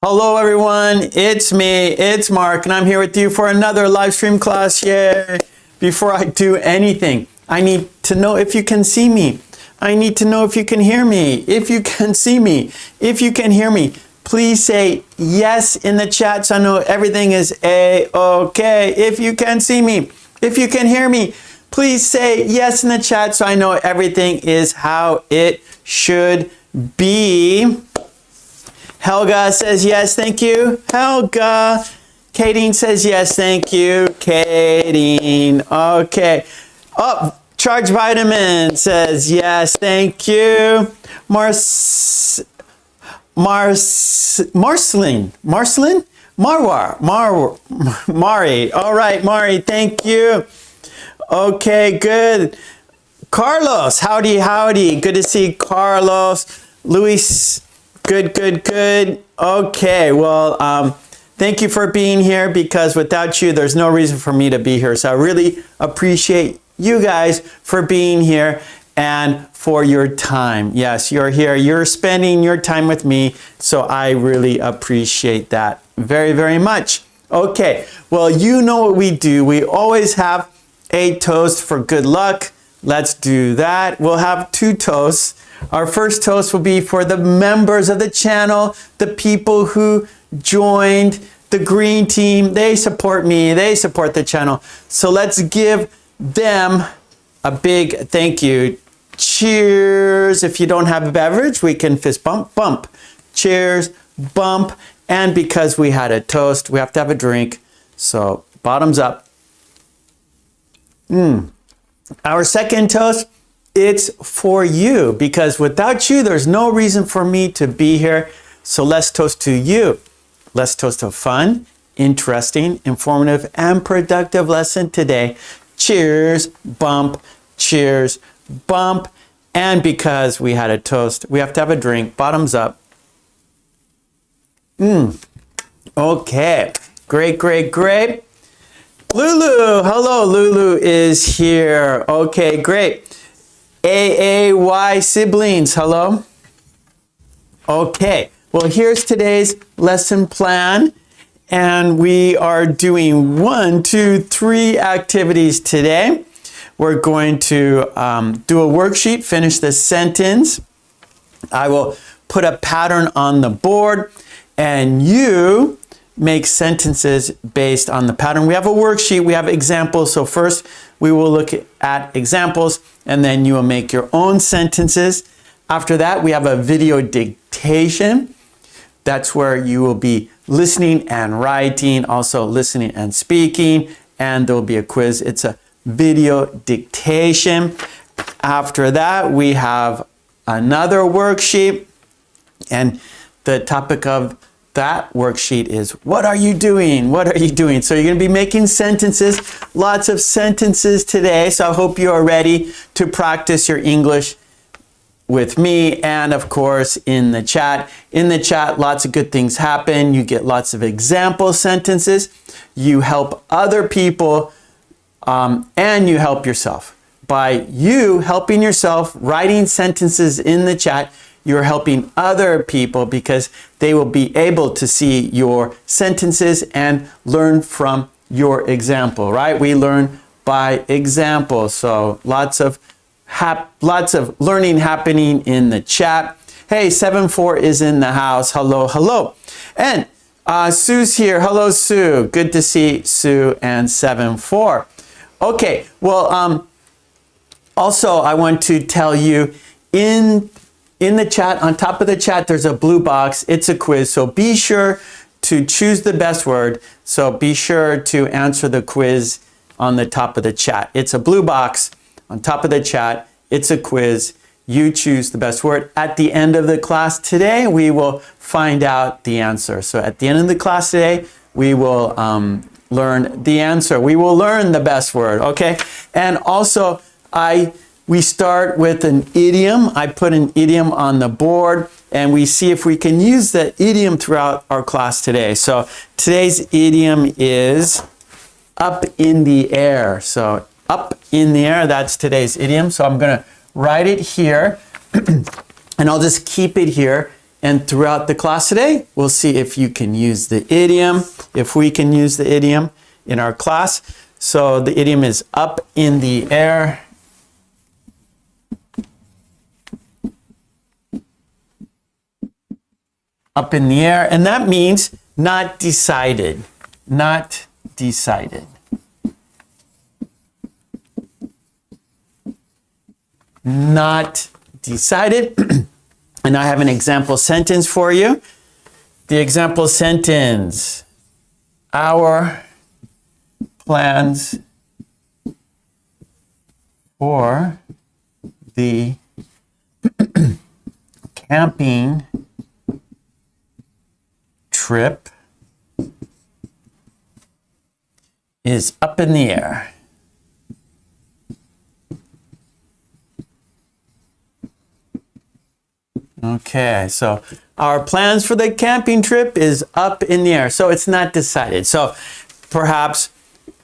Hello everyone, it's me, it's Mark, and I'm here with you for another live stream class. Yay! Before I do anything, I need to know if you can see me. I need to know if you can hear me. If you can see me, if you can hear me, please say yes in the chat so I know everything is A-okay. If you can see me, if you can hear me, please say yes in the chat so I know everything is how it should be. Helga says yes, thank you. Helga. Kadeen says yes, thank you. Kadeen. Okay. Oh, Charge Vitamin says yes, thank you. Marcelin. Mari. All right, Mari, thank you. Okay, good. Carlos, howdy, howdy. Good to see Carlos. Luis. Good. Okay, well, thank you for being here because without you, there's no reason for me to be here. So I really appreciate you guys for being here and for your time. Yes, you're here. You're spending your time with me. So I really appreciate that very, very much. Okay, well, you know what we do. We always have a toast for good luck. Let's do that. We'll have two toasts. Our first toast will be for the members of the channel, the people who joined the green team. They support me, they support the channel. So let's give them a big thank you. Cheers. If you don't have a beverage, we can fist bump, bump. Cheers, bump. And because we had a toast, we have to have a drink. So bottoms up. Our second toast, it's for you because without you, there's no reason for me to be here. So let's toast to you. Let's toast to a fun, interesting, informative, and productive lesson today. Cheers, bump, cheers, bump. And because we had a toast, we have to have a drink. Bottoms up. Okay, great. Lulu, hello, Lulu is here. Okay, great. AAY siblings, hello. Okay, well, here's today's lesson plan. And we are doing 1, 2, 3 activities today. We're going to do a worksheet, finish the sentence. I will put a pattern on the board and you make sentences based on the pattern. We have a worksheet, we have examples. So first we will look at examples and then you will make your own sentences. After that, we have a video dictation. That's where you will be listening and writing, also listening and speaking, and there will be a quiz. It's a video dictation. After that, we have another worksheet, and the topic of that worksheet is, what are you doing? What are you doing? So you're going to be making sentences, lots of sentences today. So I hope you are ready to practice your English with me and of course in the chat. In the chat, lots of good things happen. You get lots of example sentences. You help other people and you help yourself. By you helping yourself, writing sentences in the chat, you're helping other people because they will be able to see your sentences and learn from your example, right? We learn by example. So lots of learning happening in the chat. Hey, 7-4 is in the house. Hello. And Sue's here. Hello, Sue. Good to see Sue and 7-4. Okay, well, also I want to tell you in the chat, on top of the chat, there's a blue box. It's a quiz. So be sure to choose the best word. So be sure to answer the quiz on the top of the chat. It's a blue box on top of the chat. It's a quiz. You choose the best word. At the end of the class today, we will find out the answer. So at the end of the class today, we will learn the answer. We will learn the best word, okay? And also, we start with an idiom. I put an idiom on the board and we see if we can use the idiom throughout our class today. So today's idiom is up in the air. So up in the air, that's today's idiom. So I'm gonna write it here and I'll just keep it here And throughout the class today, we'll see if you can use the idiom, if we can use the idiom in our class. So the idiom is up in the air. Up in the air, and that means not decided, not decided. Not decided. And I have an example sentence for you. The example sentence, our plans for the camping trip is up in the air. Okay, so our plans for the camping trip is up in the air. So it's not decided. So perhaps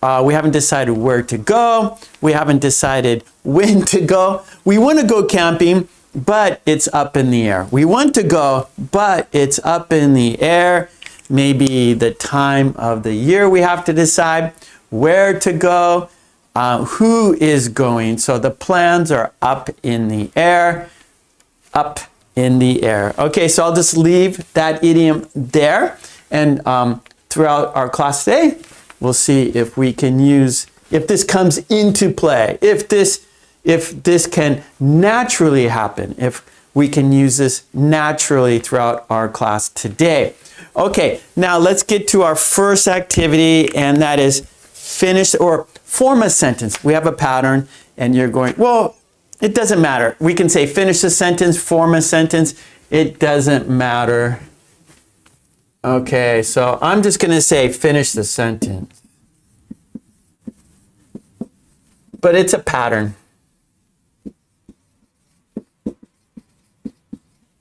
we haven't decided where to go. We haven't decided when to go. We want to go camping, but it's up in the air. We want to go, but it's up in the air. Maybe the time of the year we have to decide where to go, who is going. So the plans are up in the air, up in the air. Okay, so I'll just leave that idiom there. And throughout our class today, we'll see if we can use, if this comes into play, if this can naturally happen, if we can use this naturally throughout our class today. Okay, now let's get to our first activity, and that is finish or form a sentence. We have a pattern, and you're going, well, it doesn't matter. We can say finish a sentence, form a sentence. It doesn't matter. Okay, so I'm just going to say finish the sentence. But it's a pattern.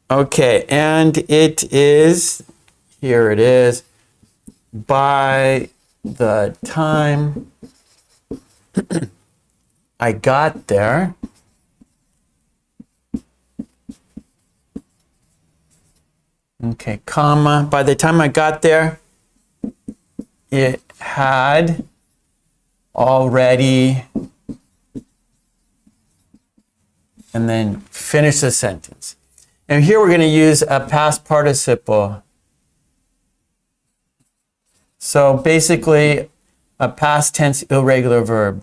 Okay, and it is, here it is, by the time I got there, okay, comma, by the time I got there, it had already, and then finish the sentence. And here we're going to use a past participle. So basically, a past tense irregular verb.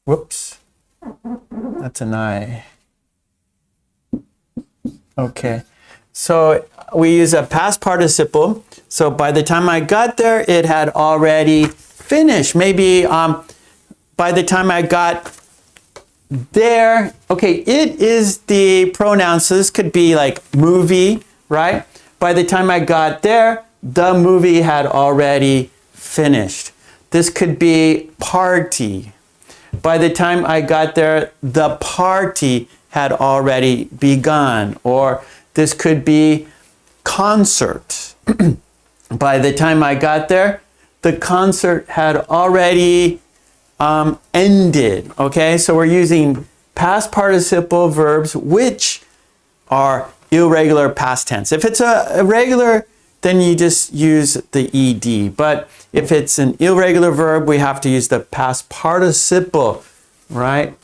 Whoops, that's an I. Okay, so we use a past participle. So by the time I got there, it had already finished. Maybe by the time I got there, okay, it is the pronouns. So this could be like movie, right? By the time I got there, the movie had already finished. This could be party. By the time I got there, the party had already begun. Or this could be concert. By the time I got there, the concert had already ended. Okay, so we're using past participle verbs which are irregular past tense. If it's a regular, then you just use the ed. But if it's an irregular verb, we have to use the past participle, right?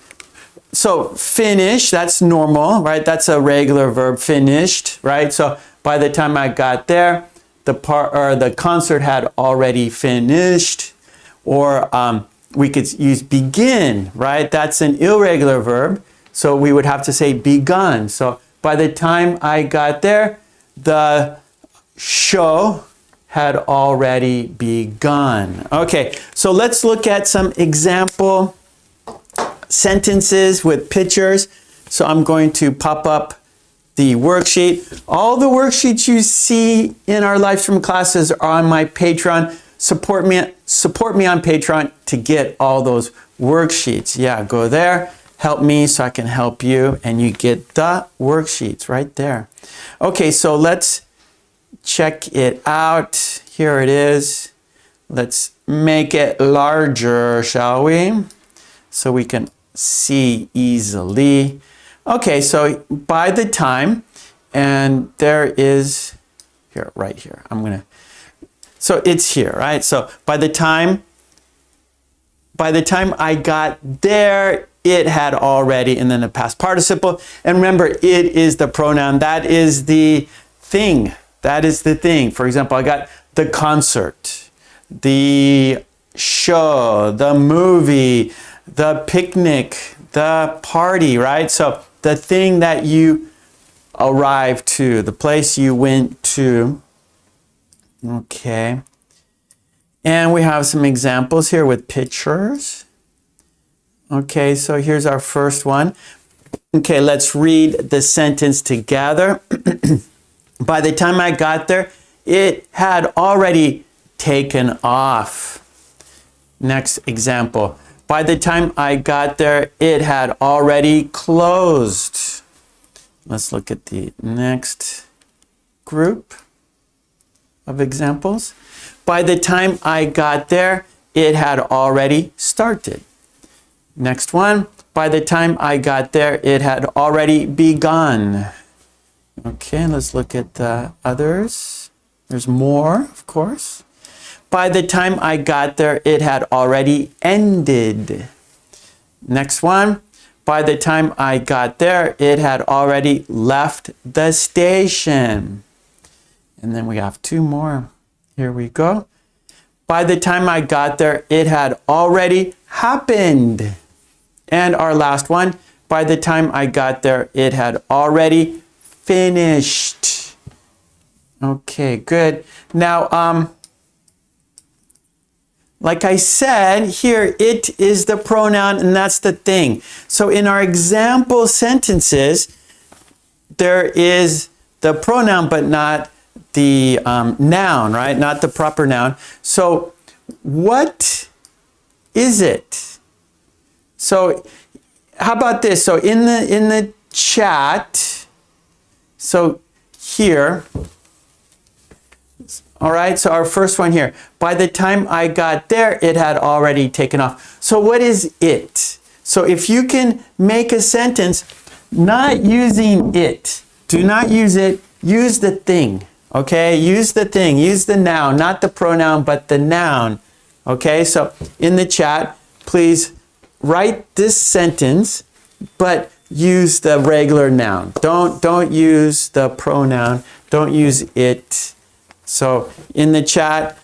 So finish, that's normal, right? That's a regular verb, finished, right? So by the time I got there, the concert had already finished. Or we could use begin, right? That's an irregular verb. So we would have to say begun. So by the time I got there, the show had already begun. Okay, so let's look at some example sentences with pictures. So I'm going to pop up the worksheet. All the worksheets you see in our Livestream classes are on my Patreon. Support me on Patreon to get all those worksheets. Yeah, go there, help me so I can help you, and you get the worksheets right there. Okay, so let's check it out. Here it is. Let's make it larger, shall we? So we can see easily. Okay, so by the time, and there is, here, right here, so it's here, right? So by the time I got there, it had already, and then the past participle. And remember, it is the pronoun. That is the thing. That is the thing. For example, I got the concert, the show, the movie, the picnic, the party, right? So the thing that you arrived to, the place you went to. Okay. And we have some examples here with pictures. Okay, so here's our first one. Okay, let's read the sentence together. By the time I got there, it had already taken off. Next example. By the time I got there, it had already closed. Let's look at the next group of examples. By the time I got there, it had already started. Next one. By the time I got there, it had already begun. Okay, let's look at the others. There's more, of course. By the time I got there, it had already ended. Next one. By the time I got there, it had already left the station. And then we have two more. Here we go. By the time I got there, it had already happened. And our last one. By the time I got there, it had already finished. Okay, good. Now, like I said, here, it is the pronoun, and that's the thing. So in our example sentences, there is the pronoun, but not the noun, right? Not the proper noun. So what is it? So how about this? So in the chat, so here, all right, so our first one here. By the time I got there, it had already taken off. So what is it? So if you can make a sentence not using it, do not use it, use the thing, okay? Use the thing, use the noun, not the pronoun, but the noun, okay? So in the chat, please write this sentence, but use the regular noun. Don't use the pronoun, don't use it. So in the chat,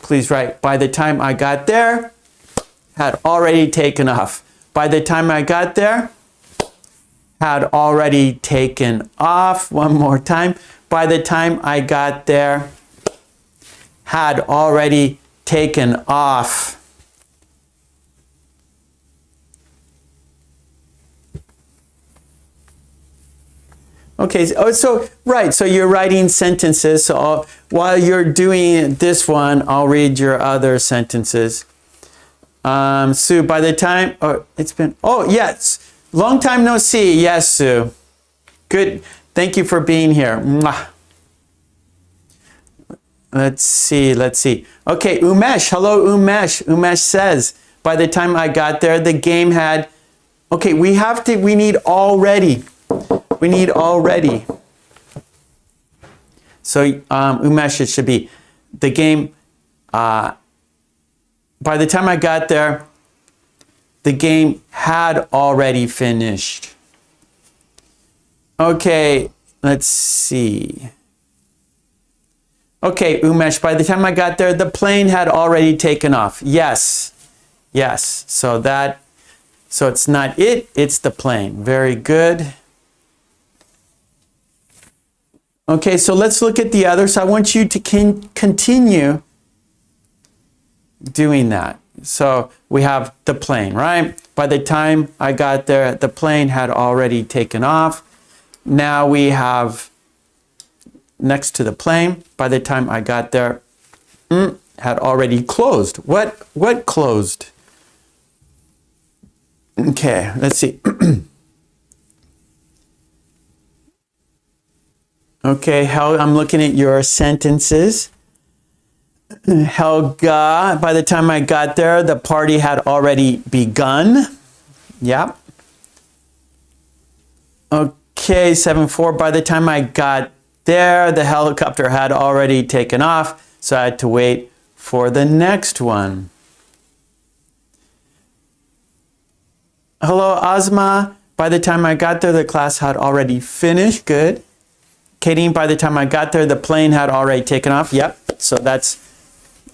please write, by the time I got there, had already taken off. By the time I got there, had already taken off. One more time. By the time I got there, had already taken off. Okay, so right, so you're writing sentences. So while you're doing this one, I'll read your other sentences. Sue, by the time, it's been, yes, long time no see. Yes, Sue. Good, thank you for being here. Mwah. Let's see. Okay, Umesh, hello Umesh. Umesh says, by the time I got there, the game had, okay, we need already. We need already. So Umesh, it should be the game, by the time I got there, the game had already finished. Okay, let's see. Okay, Umesh, by the time I got there, the plane had already taken off. Yes, so it's not it, it's the plane. Very good. Okay, so let's look at the others. I want you to continue doing that. So we have the plane, right? By the time I got there, the plane had already taken off. Now we have next to the plane, by the time I got there, had already closed. What closed? Okay, let's see. Okay, I'm looking at your sentences. Helga, by the time I got there, the party had already begun. Yep. Okay, 7-4. By the time I got there, the helicopter had already taken off, so I had to wait for the next one. Hello, Ozma. By the time I got there, the class had already finished. Good. Katie, by the time I got there, the plane had already taken off. Yep, so that's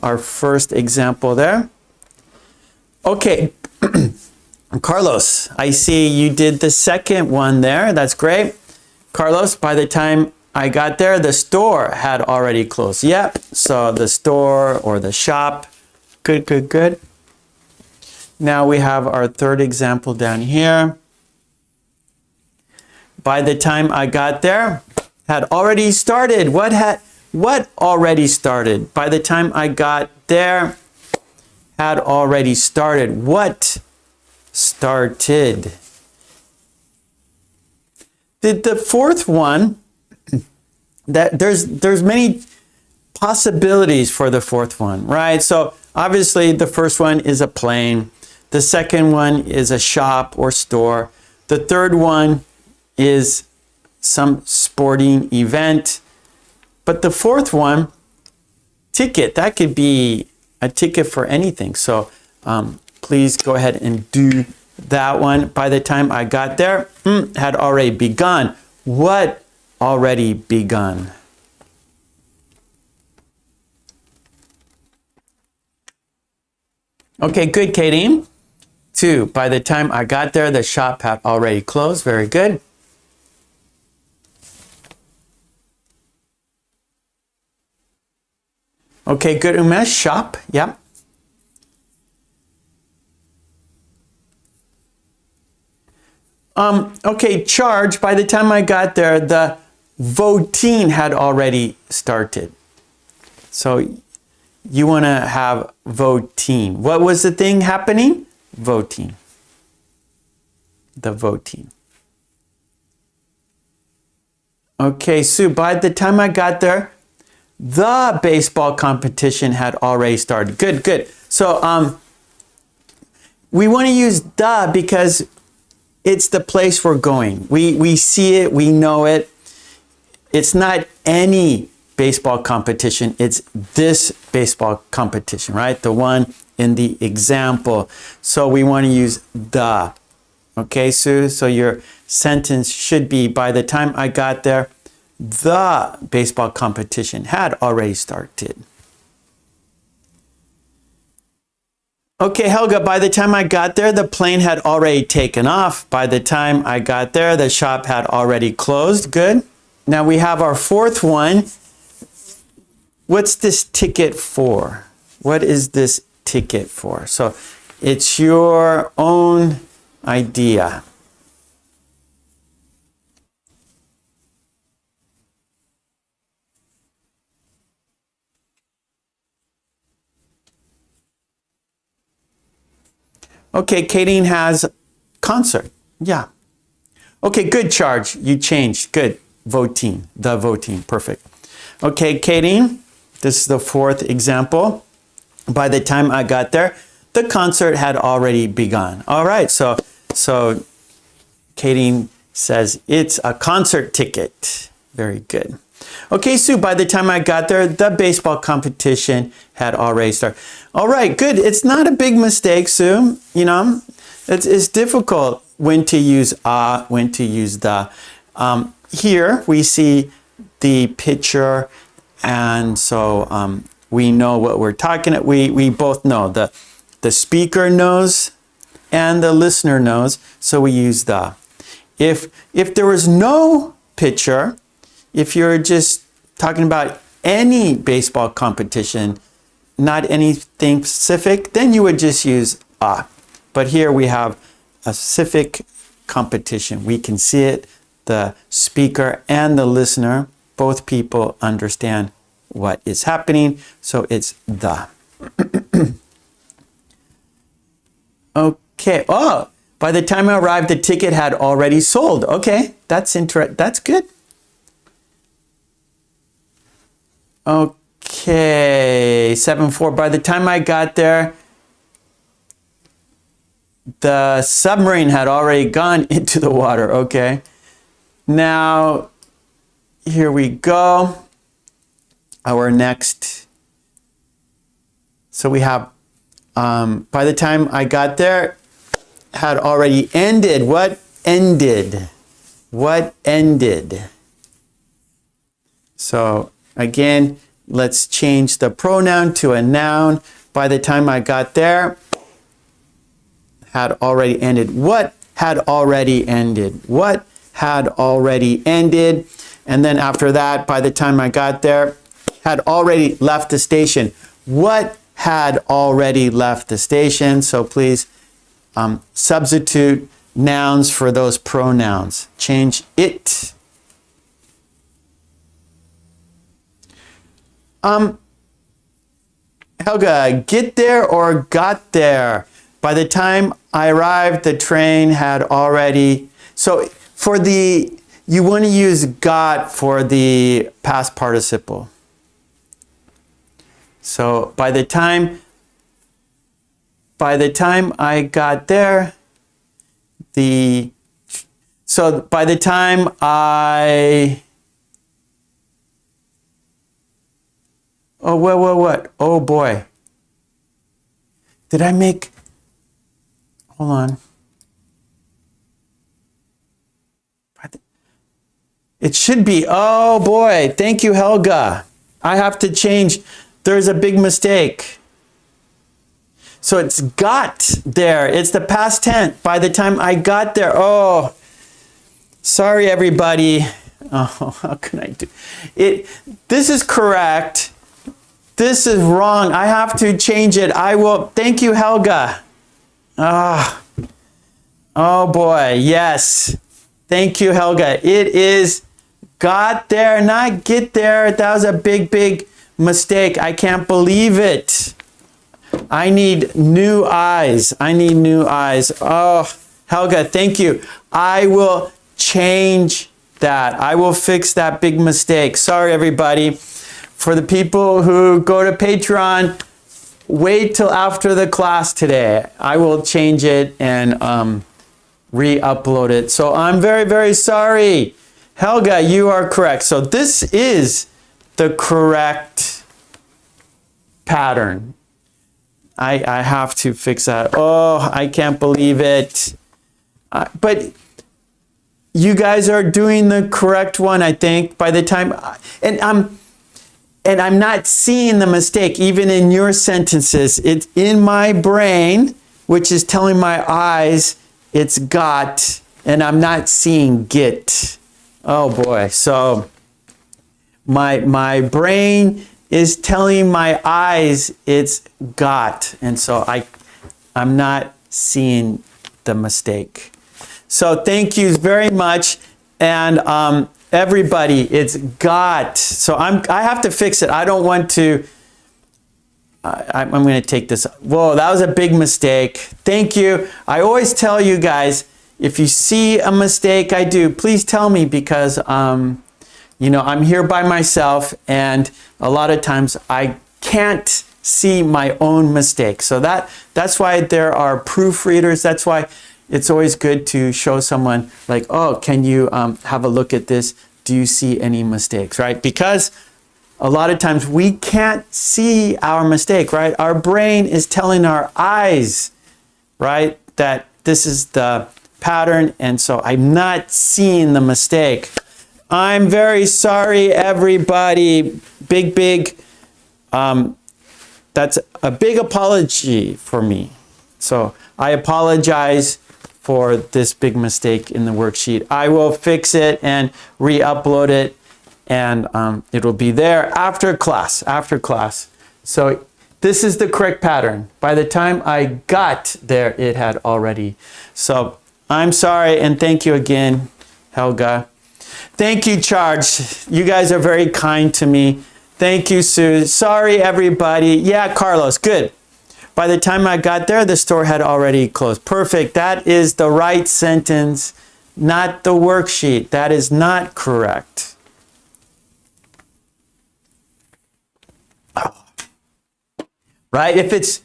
our first example there. Okay, Carlos, I see you did the second one there. That's great. Carlos, by the time I got there, the store had already closed. Yep, so the store or the shop. Good, good, good. Now we have our third example down here. By the time I got there, had already started. What already started? By the time I got there, had already started. What started? The fourth one, that there's many possibilities for the fourth one, right? So obviously the first one is a plane. The second one is a shop or store. The third one is some sporting event. But the fourth one, ticket, that could be a ticket for anything. So please go ahead and do that one. By the time I got there, had already begun. What already begun? Okay, good, Katie. 2, by the time I got there, the shop had already closed. Very good. Okay, good, Umesh. Shop, yeah. Okay, charge. By the time I got there, the voting had already started. So you want to have voting. What was the thing happening? Voting. The voting. Okay, Sue, by the time I got there, the baseball competition had already started. Good, good. So we want to use the because it's the place we're going. We see it, we know it. It's not any baseball competition, it's this baseball competition, right? The one in the example. So we want to use the. Okay, Sue, so your sentence should be, by the time I got there, the baseball competition had already started. Okay, Helga, by the time I got there, the plane had already taken off. By the time I got there, the shop had already closed. Good. Now we have our fourth one. What's this ticket for? What is this ticket for? So it's your own idea. Okay, Kadeen has concert. Yeah. Okay, good, Charge. You changed. Good. Voting. The voting. Perfect. Okay, Kadeen, this is the fourth example. By the time I got there, the concert had already begun. All right, so Kadeen says it's a concert ticket. Very good. Okay, Sue, by the time I got there, the baseball competition had already started. All right, good. It's not a big mistake, Sue. You know, it's difficult when to use when to use the. Here we see the picture, and so we know what we're talking about. We both know the speaker knows and the listener knows, so we use the. If there was no picture, if you're just talking about any baseball competition, not anything specific, then you would just use a. But here we have a specific competition. We can see it, the speaker and the listener, both people understand what is happening, so it's the. Okay, oh, by the time I arrived, the ticket had already sold. Okay, that's good. Okay, 7-4. By the time I got there, the submarine had already gone into the water. Okay. Now, here we go. Our next. So we have, by the time I got there, had already ended. What ended? What ended? So again, let's change the pronoun to a noun. By the time I got there, had already ended. What had already ended? What had already ended? And then after that, by the time I got there, had already left the station. What had already left the station? So please substitute nouns for those pronouns. Change it. Helga, get there or got there? By the time I arrived, the train had already... So for the... You want to use got for the past participle. So by the time I got there, so by the time I... Oh, what? Oh boy. Did I make... Hold on. It should be, oh boy, thank you, Helga. I have to change, there's a big mistake. So it's got there, it's the past tense. By the time I got there, oh, sorry everybody. Oh, how can I do it? This is correct. This is wrong. I have to change it. I will, thank you, Helga. Oh boy, yes. Thank you, Helga. It is got there, not get there. That was a big mistake. I can't believe it. I need new eyes. I need new eyes. Oh, Helga, thank you. I will change that. I will fix that big mistake. Sorry, everybody. For the people who go to Patreon, wait till after the class today. I will change it and re-upload it. So I'm very sorry. Helga, you are correct. So this is the correct pattern. I have to fix that. Oh, I can't believe it. But you guys are doing the correct one, I think, by the time, and I'm not seeing the mistake even in your sentences. It's in my brain, which is telling my eyes it's got, and I'm not seeing get. Oh boy. So my brain is telling my eyes it's got, and so I'm not seeing the mistake. So thank you very much, and everybody, it's got. So I have to fix it. I don't want to. I'm going to take this. Whoa, that was a big mistake. Thank you. I always tell you guys, if you see a mistake I do, please tell me, because you know, I'm here by myself, and a lot of times I can't see my own mistakes. So that's why there are proofreaders. That's why it's always good to show someone like, oh, can you have a look at this? Do you see any mistakes, right? Because a lot of times we can't see our mistake, right? Our brain is telling our eyes, right, that this is the pattern, and so I'm not seeing the mistake. I'm very sorry, everybody. Big, that's a big apology for me. So I apologize for this big mistake in the worksheet. I will fix it and re-upload it, and it'll be there after class, So this is the correct pattern. By the time I got there, it had already. So I'm sorry, and thank you again, Helga. Thank you, Charge. You guys are very kind to me. Thank you, Sue. Sorry, everybody. Yeah, Carlos, good. By the time I got there, the store had already closed. Perfect. That is the right sentence, not the worksheet. That is not correct. Right? If it's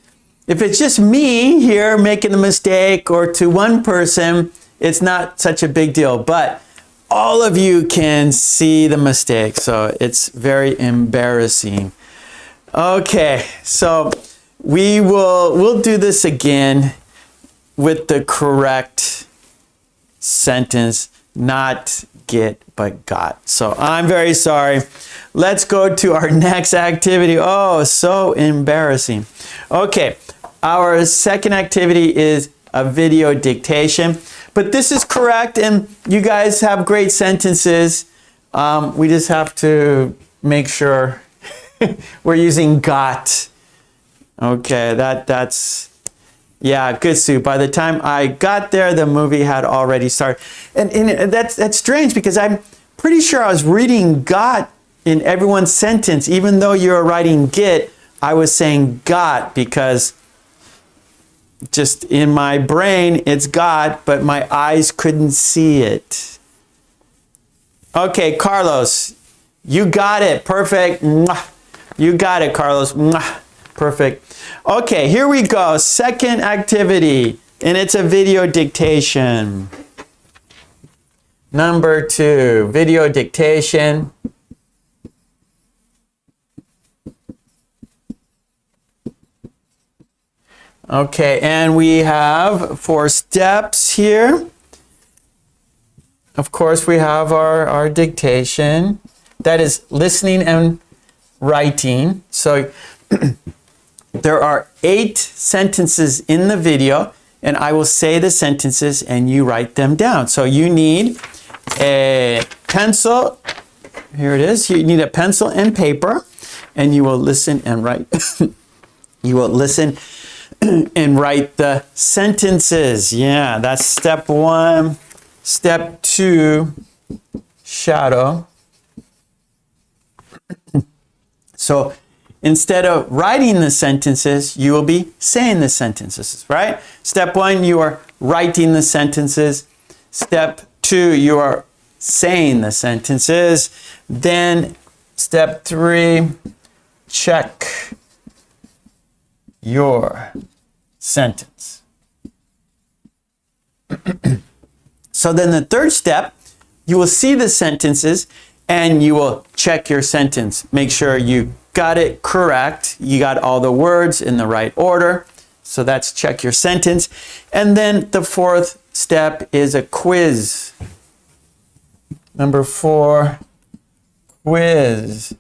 just me here making a mistake, or to one person, it's not such a big deal. But all of you can see the mistake, so it's very embarrassing. Okay, so we'll do this again with the correct sentence, not get but got. So I'm very sorry. Let's go to our next activity. Oh, so embarrassing. Okay, our second activity is a video dictation, but this is correct and you guys have great sentences. We just have to make sure we're using got. Okay, that's, yeah, good, Sue. By the time I got there, the movie had already started. And that's strange because I'm pretty sure I was reading got in everyone's sentence. Even though you're writing get, I was saying got because just in my brain, it's got, but my eyes couldn't see it. Okay, Carlos, you got it. Perfect. You got it, Carlos. Perfect. Okay, here we go. Second activity, and it's a video dictation. Number 2, video dictation. Okay, and we have 4 steps here. Of course, we have our dictation. That is listening and writing. So there are 8 sentences in the video, and I will say the sentences and you write them down. So you need a pencil. Here it is. You need a pencil and paper, and you will listen and write. You will listen and write the sentences. Yeah, that's step 1. Step 2, shadow. So instead of writing the sentences, you will be saying the sentences, right? Step 1, you are writing the sentences. Step 2, you are saying the sentences. Then step 3, check your sentence. So then the third step, you will see the sentences and you will check your sentence. Make sure you got it correct. You got all the words in the right order. So that's check your sentence. And then the fourth step is a quiz. Number 4, quiz.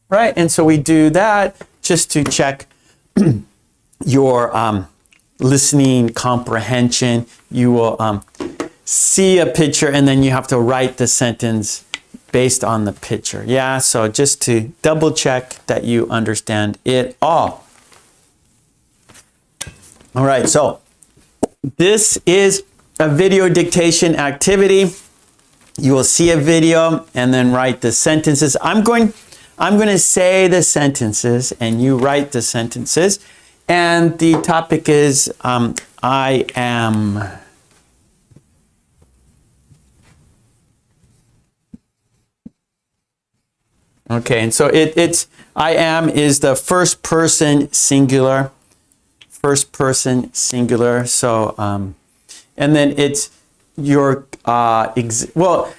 Right? And so we do that just to check your listening comprehension. You will see a picture and then you have to write the sentence based on the picture. Yeah, so just to double check that you understand it all. All right, so this is a video dictation activity. You will see a video and then write the sentences. I'm going to say the sentences and you write the sentences. And the topic is I am. Okay, and so it's I am is the first person singular. First person singular. So and then it's your well,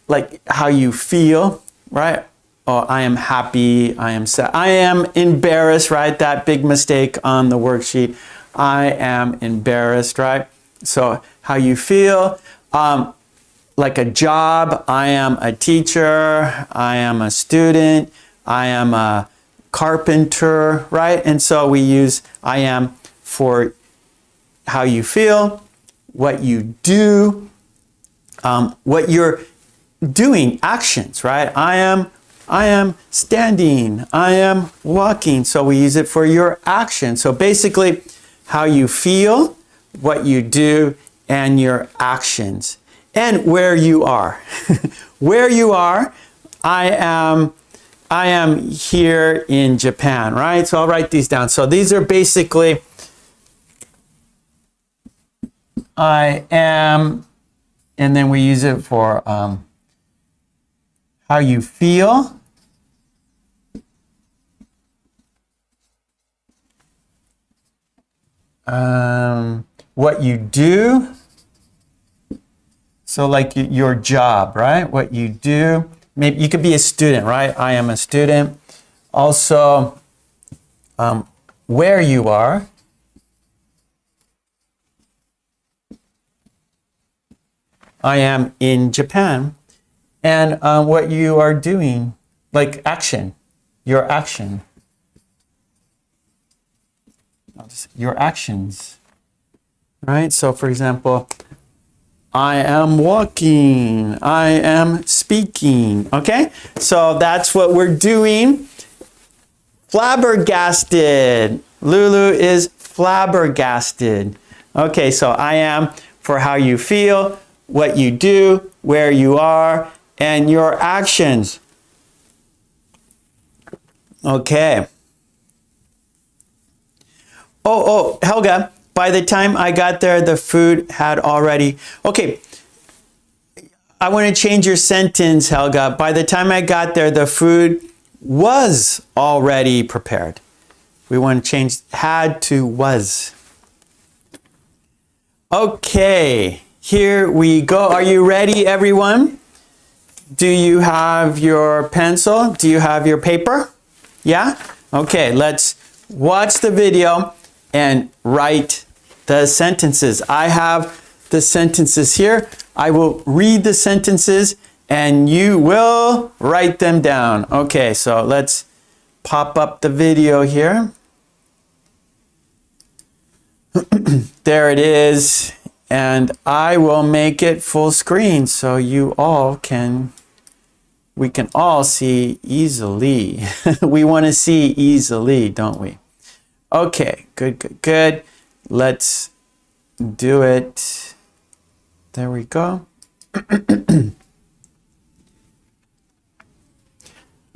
like how you feel, right? Oh, I am happy, I am sad, I am embarrassed, right? That big mistake on the worksheet. I am embarrassed, right? So how you feel, like a job, I am a teacher, I am a student, I am a carpenter, right? And so we use I am for how you feel, what you do, what you're doing, actions, right? I am standing, I am walking. So we use it for your action. So basically how you feel, what you do, and your actions. And where you are. Where you are, I am here in Japan, right? So I'll write these down. So these are basically I am, and then we use it for how you feel. What you do. So like your job, right? What you do. Maybe you could be a student, right? I am a student. Also, where you are. I am in Japan. And what you are doing, like action, your action. Your actions, right? So for example, I am walking, I am speaking, okay? So that's what we're doing. Flabbergasted. Lulu is flabbergasted. Okay, so I am for how you feel, what you do, where you are, and your actions. Okay. Oh, Helga, by the time I got there, the food had already... Okay, I want to change your sentence, Helga. By the time I got there, the food was already prepared. We want to change had to was. Okay, here we go. Are you ready, everyone? Do you have your pencil? Do you have your paper? Yeah? Okay, let's watch the video and write the sentences. I have the sentences here. I will read the sentences and you will write them down. Okay, so let's pop up the video here. There it is. And I will make it full screen so you all can, we can all see easily. We want to see easily, don't we? Okay, good. Let's do it. There we go.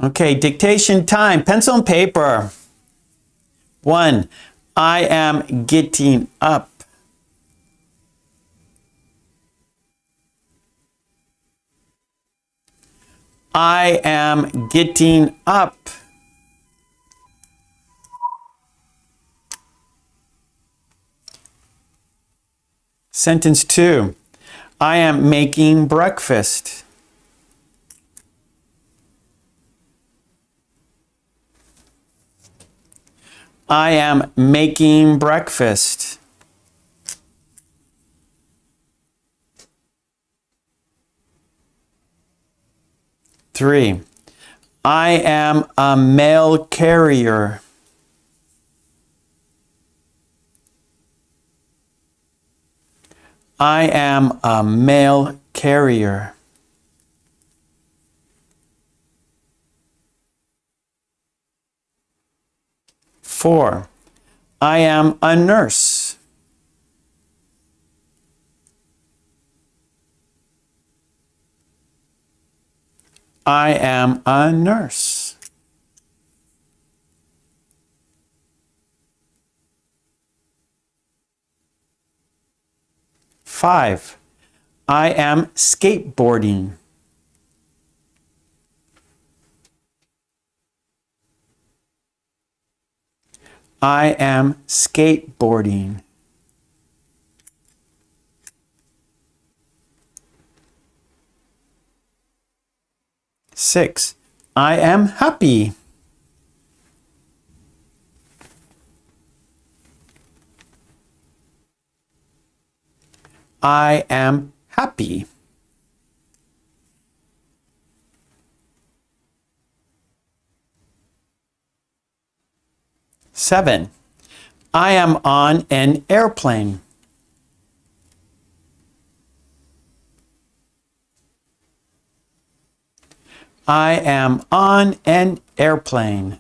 Okay, dictation time. Pencil and paper. 1. I am getting up. I am getting up. Sentence 2. I am making breakfast. I am making breakfast. Three. I am a mail carrier. I am a mail carrier. 4. I am a nurse. I am a nurse. 5. I am skateboarding. I am skateboarding. 6. I am happy. I am happy. 7. I am on an airplane. I am on an airplane.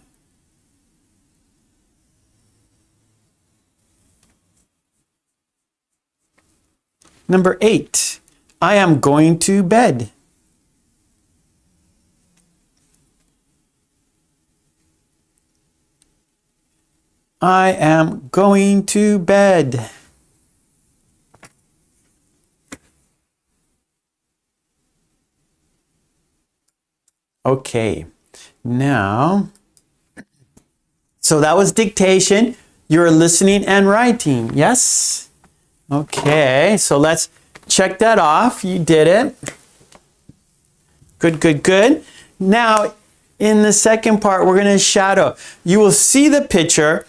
8. I am going to bed. I am going to bed. Okay, now, so that was dictation. You're listening and writing, yes? Okay, so let's check that off. You did it. Good, good, good. Now, in the second part, we're going to shadow. You will see the picture,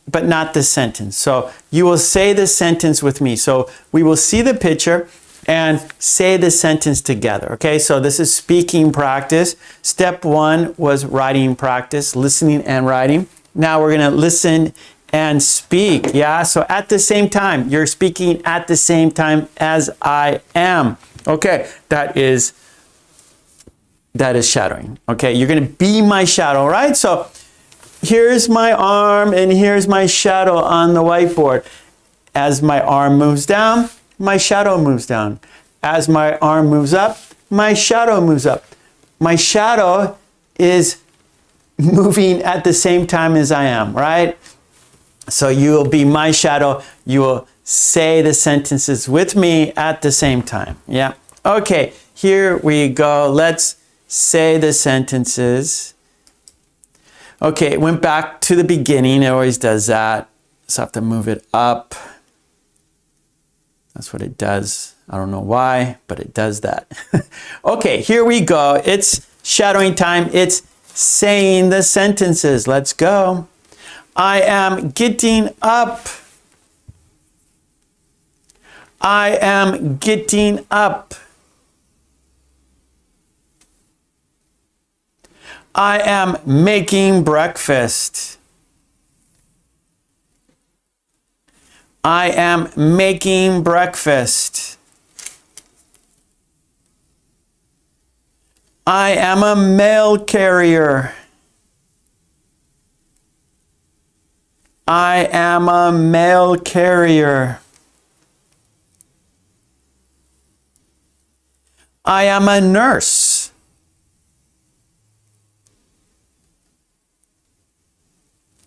but not the sentence. So you will say the sentence with me. So we will see the picture and say the sentence together. Okay, so this is speaking practice. Step 1 was writing practice, listening and writing. Now we're going to listen and speak. Yeah, so at the same time, you're speaking at the same time as I am. Okay, that is shadowing. Okay, you're going to be my shadow, right? So here's my arm and here's my shadow on the whiteboard. As my arm moves down, my shadow moves down. As my arm moves up, my shadow moves up. My shadow is moving at the same time as I am, right? So you will be my shadow. You will say the sentences with me at the same time. Yeah. Okay, here we go. Let's say the sentences. Okay, it went back to the beginning. It always does that. So I have to move it up. That's what it does. I don't know why, but it does that. Okay, here we go. It's shadowing time. It's saying the sentences. Let's go. I am getting up. I am getting up. I am making breakfast. I am making breakfast. I am a mail carrier. I am a mail carrier. I am a nurse.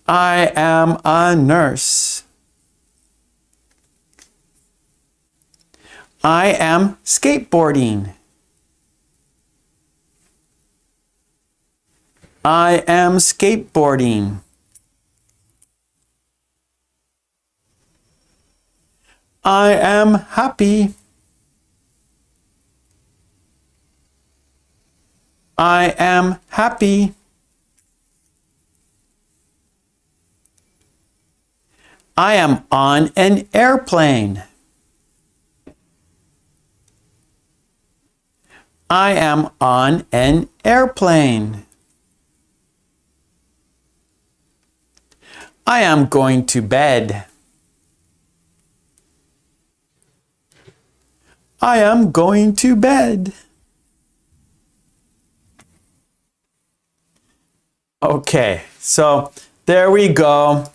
I am a nurse. I am skateboarding. I am skateboarding. I am happy. I am happy. I am on an airplane. I am on an airplane. I am going to bed. I am going to bed. Okay, so there we go.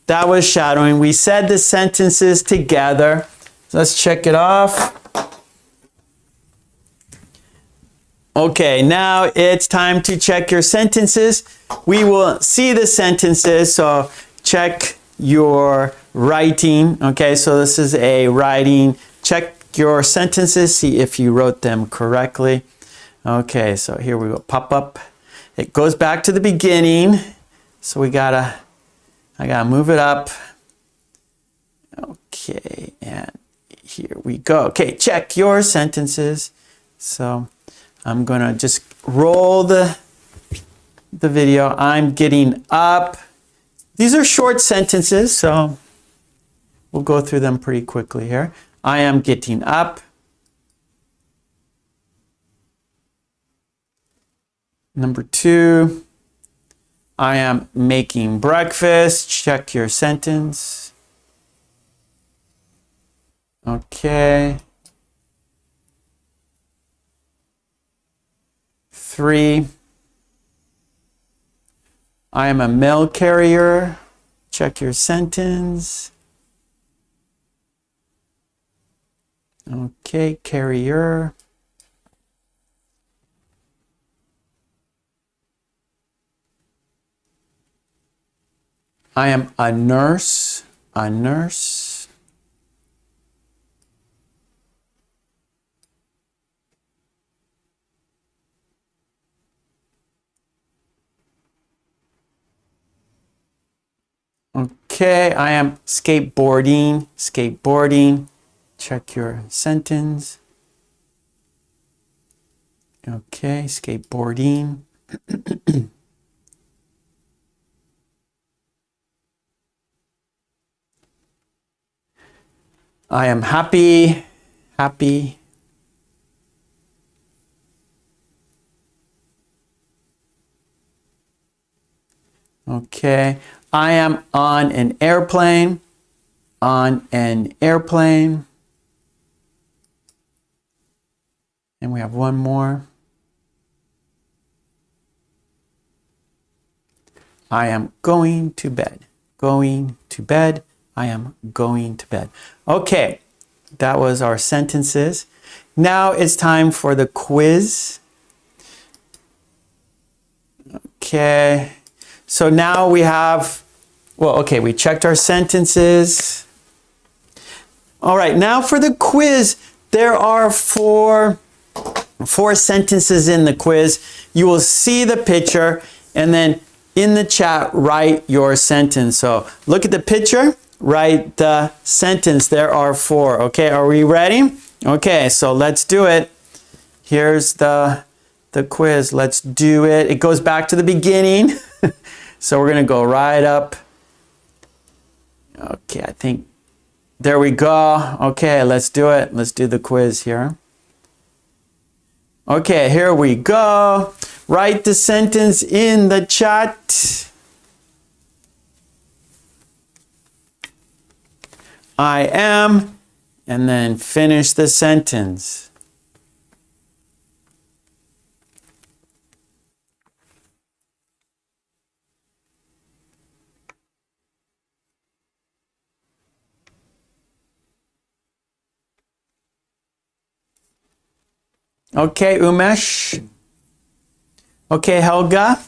That was shadowing. We said the sentences together. Let's check it off. Okay, now it's time to check your sentences. We will see the sentences, so check your writing. Okay, so this is a writing. Check your sentences, see if you wrote them correctly. Okay, so here we go, pop up. It goes back to the beginning, so I gotta move it up. Okay, and here we go. Okay, check your sentences. So I'm gonna just roll the video. I'm getting up. These are short sentences, so we'll go through them pretty quickly here. I am getting up. Number 2, I am making breakfast. Check your sentence. Okay. 3, I am a mail carrier. Check your sentence. Okay, carrier. I am a nurse. A nurse. Okay, I am skateboarding. Skateboarding. check your sentence. Okay, skateboarding. I am happy, happy. Okay, I am on an airplane, on an airplane. And we have one more. I am going to bed, going to bed. I am going to bed. Okay, that was our sentences. Now it's time for the quiz. Okay, so now we have, well, okay, we checked our sentences. All right, now for the quiz, there are four sentences in the quiz. You will see the picture and then in the chat, write your sentence. So look at the picture, write the sentence. There are four. Okay, are we ready? Okay, so let's do it. Here's the quiz. Let's do it. It goes back to the beginning. So we're going to go right up. Okay, I think, there we go. Okay, let's do it. Let's do the quiz here. Okay, here we go. Write the sentence in the chat. I am, and then finish the sentence. Okay, Umesh. Okay, Helga.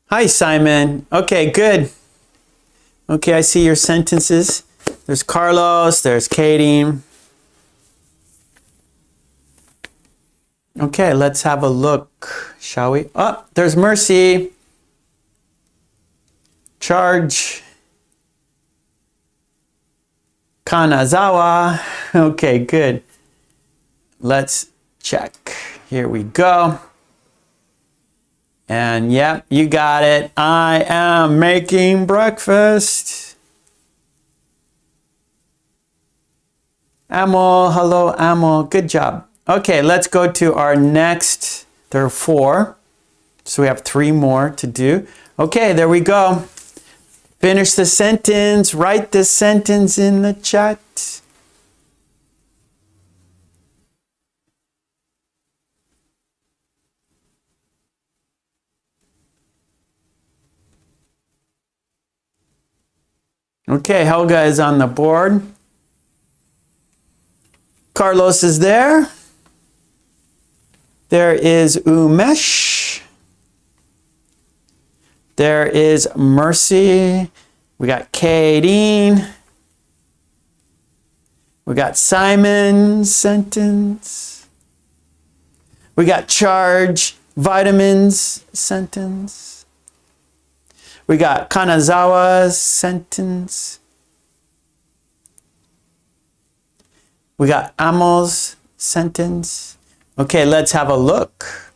Hi, Simon. Okay, good. Okay, I see your sentences. There's Carlos, there's Katie. Okay, let's have a look, shall we? Oh, there's Mercy. Charge. Kanazawa. Okay, good. Let's check. Here we go. And yep, you got it. I am making breakfast. Amol, hello Amol, good job. Okay, let's go to our next. There are four. So we have three more to do. Okay, there we go. Finish the sentence. Write the sentence in the chat. Okay, Helga is on the board. Carlos is there. There is Umesh. There is Mercy. We got Kadeen. We got Simon's sentence. We got charge, vitamins sentence. We got Kanazawa's sentence. We got Amol's sentence. Okay, let's have a look.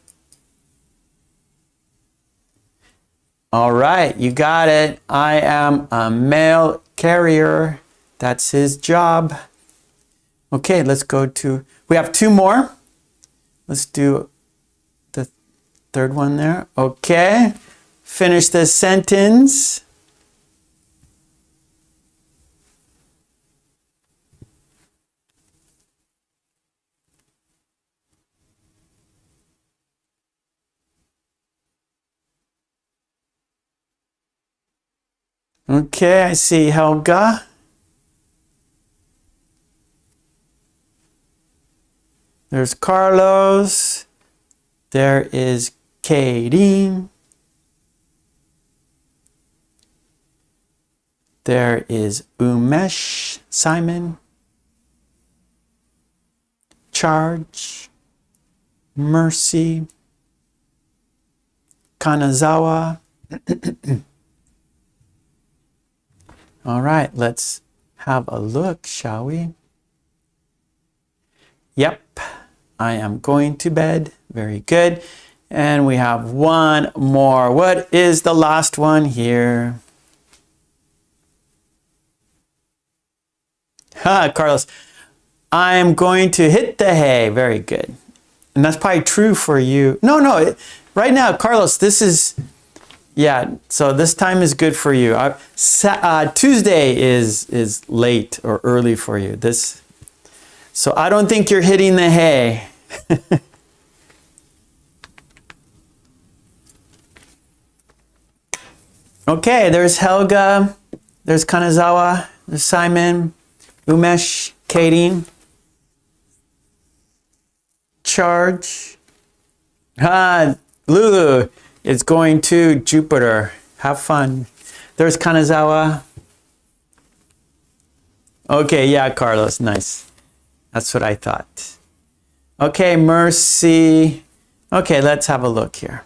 All right, you got it. I am a mail carrier. That's his job. Okay, let's go to, we have two more. Let's do the third one there. Okay, finish the sentence. Okay, I see Helga. There's Carlos. There is Katie. There is Umesh, Simon. charge, mercy, Kanazawa. All right, let's have a look, shall we? Yep, I am going to bed. Very good. And we have one more. What is the last one here? Carlos, I am going to hit the hay. Very good. And that's probably true for you. No, right now, Carlos, this is, yeah, so this time is good for you. Tuesday is late or early for you. So I don't think you're hitting the hay. Okay, there's Helga, there's Kanazawa, there's Simon, Umesh, Katie, Charge. Lulu is going to Jupiter. Have fun. There's Kanazawa. Okay, yeah, Carlos, nice. That's what I thought. Okay, Mercy. Okay, let's have a look here.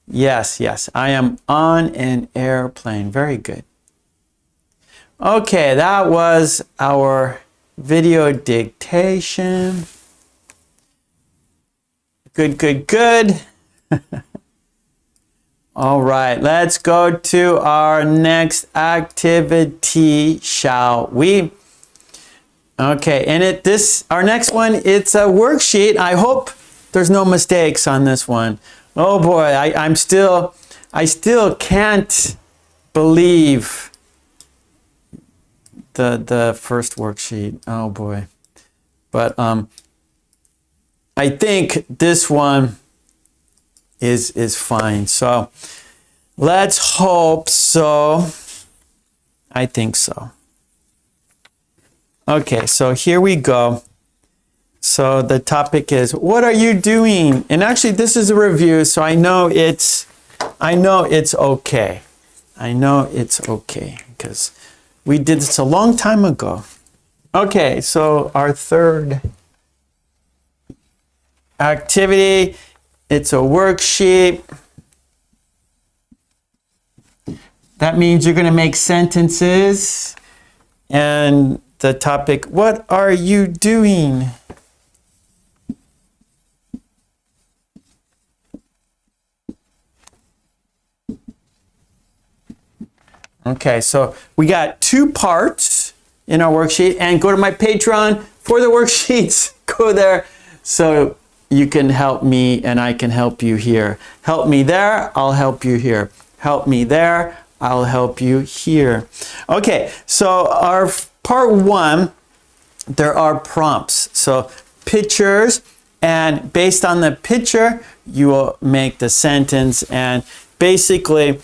Yes, I am on an airplane. Very good. Okay, that was our video dictation. Good. All right, let's go to our next activity, shall we? Okay, and our next one, it's a worksheet. I hope there's no mistakes on this one. Oh boy, I still can't believe the first worksheet. Oh boy. But I think this one is fine. So let's hope so. I think so. Okay, so here we go. So the topic is, what are you doing? And actually this is a review, so I know it's okay. I know it's okay because we did this a long time ago. Okay, so our third activity, it's a worksheet. That means you're going to make sentences. And the topic, what are you doing? Okay, so we got 2 parts in our worksheet, and go to my Patreon for the worksheets. Go there so you can help me and I can help you here. Help me there, I'll help you here. Help me there, I'll help you here. Okay, so our part 1, there are prompts. So pictures, and based on the picture, you will make the sentence, and basically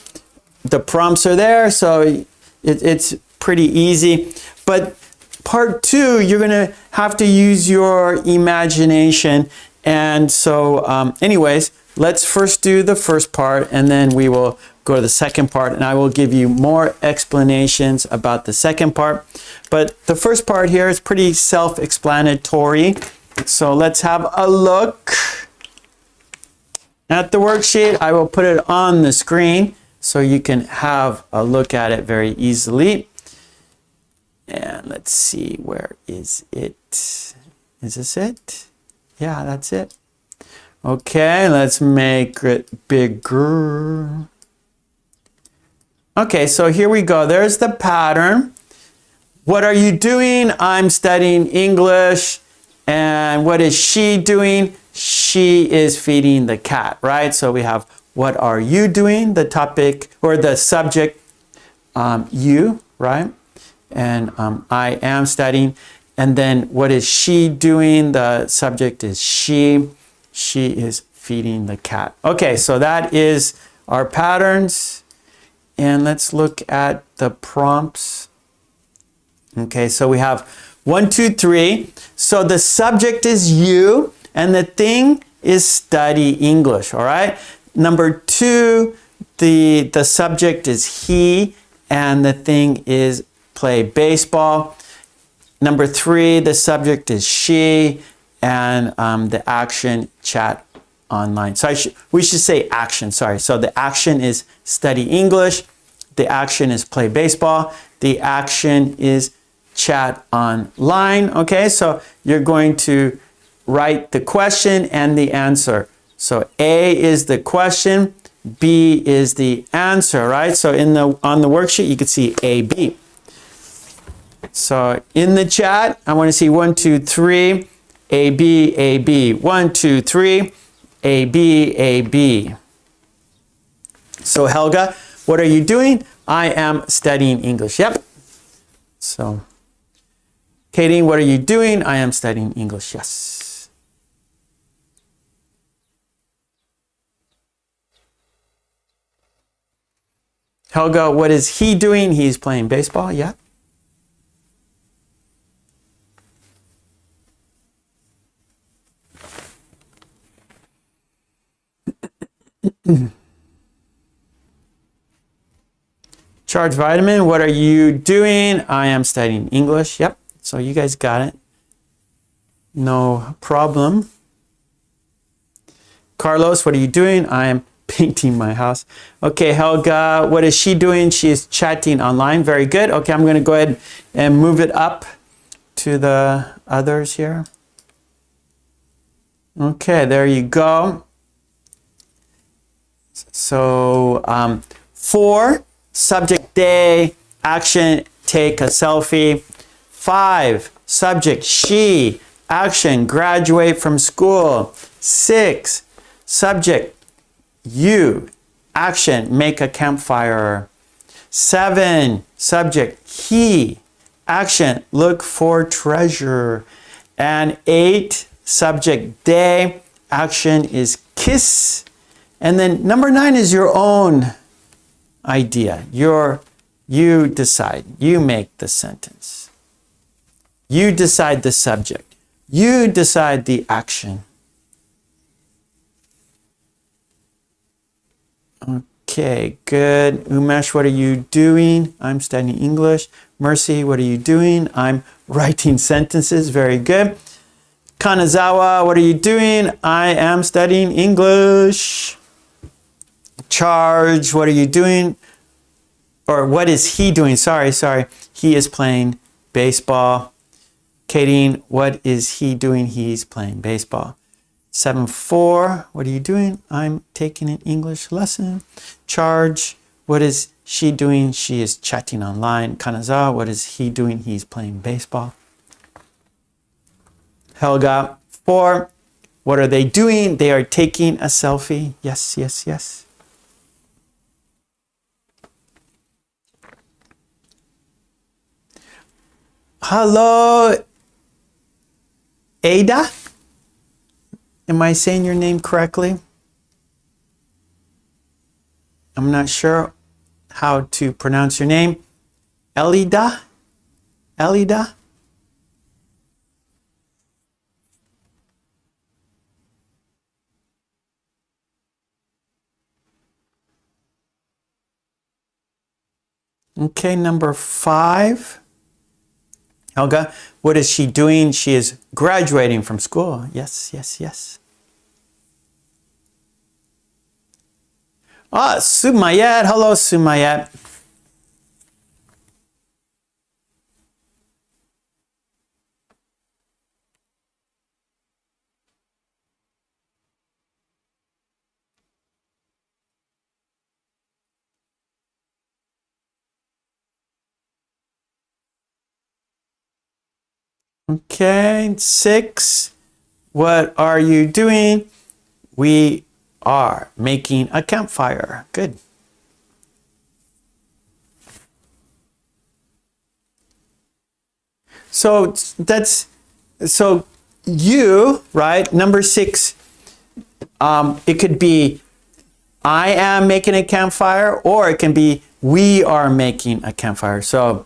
the prompts are there, so it's pretty easy. But part 2, you're going to have to use your imagination. And so anyways, let's first do the first part, and then we will go to the second part, and I will give you more explanations about the second part. But the first part here is pretty self-explanatory. So let's have a look at the worksheet. I will put it on the screen so you can have a look at it very easily. And let's see, where is it? Is this it? Yeah, that's it. Okay, let's make it bigger. Okay, so here we go. There's the pattern. What are you doing? I'm studying English. And what is she doing? She is feeding the cat, right? So we have, what are you doing? The topic or the subject, you, right? And I am studying. And then what is she doing? The subject is she. She is feeding the cat. Okay, so that is our patterns. And let's look at the prompts. Okay, so we have 1, 2, 3. So the subject is you, and the thing is study English, all right? Number 2, the subject is he, and the thing is play baseball. Number 3, the subject is she, and the action, chat online. So we should say action, sorry. So the action is study English. The action is play baseball. The action is chat online. Okay, so you're going to write the question and the answer. So A is the question, B is the answer, right? So on the worksheet, you can see A, B. So in the chat, I want to see 1, 2, 3, A, B, A, B. 1, 2, 3, A, B, A, B. So Helga, what are you doing? I am studying English. Yep. So Katie, what are you doing? I am studying English. Yes. Helga, what is he doing? He's playing baseball. Yeah. Charge Vitamin, what are you doing? I am studying English. Yep. So you guys got it. No problem. Carlos, what are you doing? I am painting my house. Okay, Helga, what is she doing? She is chatting online. Very good. Okay, I'm going to go ahead and move it up to the others here. Okay, there you go. So 4, subject day, action, take a selfie. 5, subject she, action, graduate from school. 6, subject you, action, make a campfire. 7, subject he, action, look for treasure. And 8, subject they, action is kiss. And then number 9 is your own idea. You decide. You make the sentence. You decide the subject. You decide the action. Okay, good. Umesh, what are you doing? I'm studying English. Mercy, what are you doing? I'm writing sentences. Very good. Kanazawa, what are you doing? I am studying English. Charge, what are you doing? Or what is he doing? Sorry. He is playing baseball. Katie, what is he doing? He's playing baseball. 7-4, what are you doing? I'm taking an English lesson. Charge, what is she doing? She is chatting online. Kanazawa, what is he doing? He's playing baseball. Helga, 4, what are they doing? They are taking a selfie. Yes. Hello, Ada? Am I saying your name correctly? I'm not sure how to pronounce your name. Elida? Okay, number 5. Helga, what is she doing? She is graduating from school. Yes. Sumayet. Hello, Sumayet. Okay, 6. What are you doing? We are making a campfire. Good. So you, right? Number 6, it could be I am making a campfire, or it can be we are making a campfire. So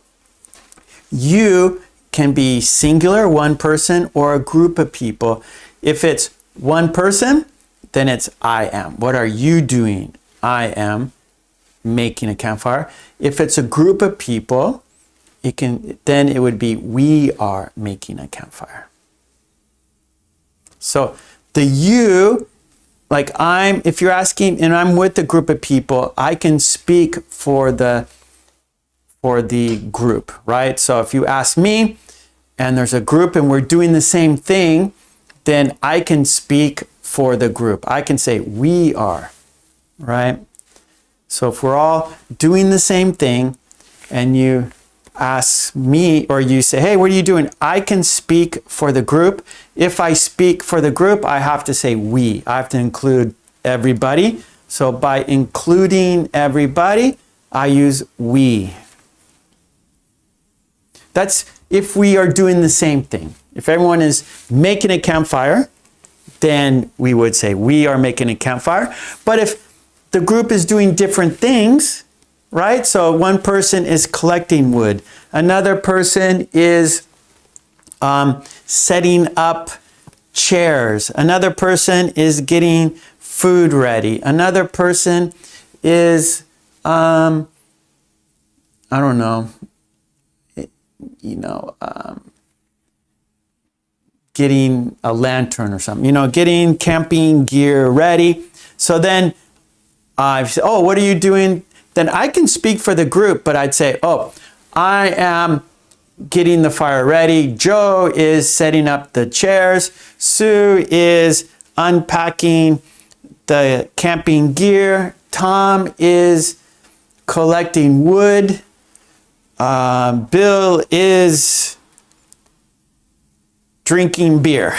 you can be singular, one person, or a group of people. If it's one person, then it's I am. What are you doing? I am making a campfire. If it's a group of people, then it would be we are making a campfire. So the you, like if you're asking and I'm with a group of people, I can speak for the group, right? So if you ask me and there's a group and we're doing the same thing, then I can speak for the group. I can say we are, right? So if we're all doing the same thing and you ask me or you say, hey, what are you doing? I can speak for the group. If I speak for the group, I have to say we. I have to include everybody. So by including everybody, I use we. That's if we are doing the same thing. If everyone is making a campfire, then we would say we are making a campfire. But if the group is doing different things, right? So one person is collecting wood. Another person is setting up chairs. Another person is getting food ready. Another person is, I don't know, getting a lantern or something, getting camping gear ready. So then I say, oh, what are you doing? Then I can speak for the group, but I'd say, oh, I am getting the fire ready. Joe is setting up the chairs. Sue is unpacking the camping gear. Tom is collecting wood. Bill is drinking beer,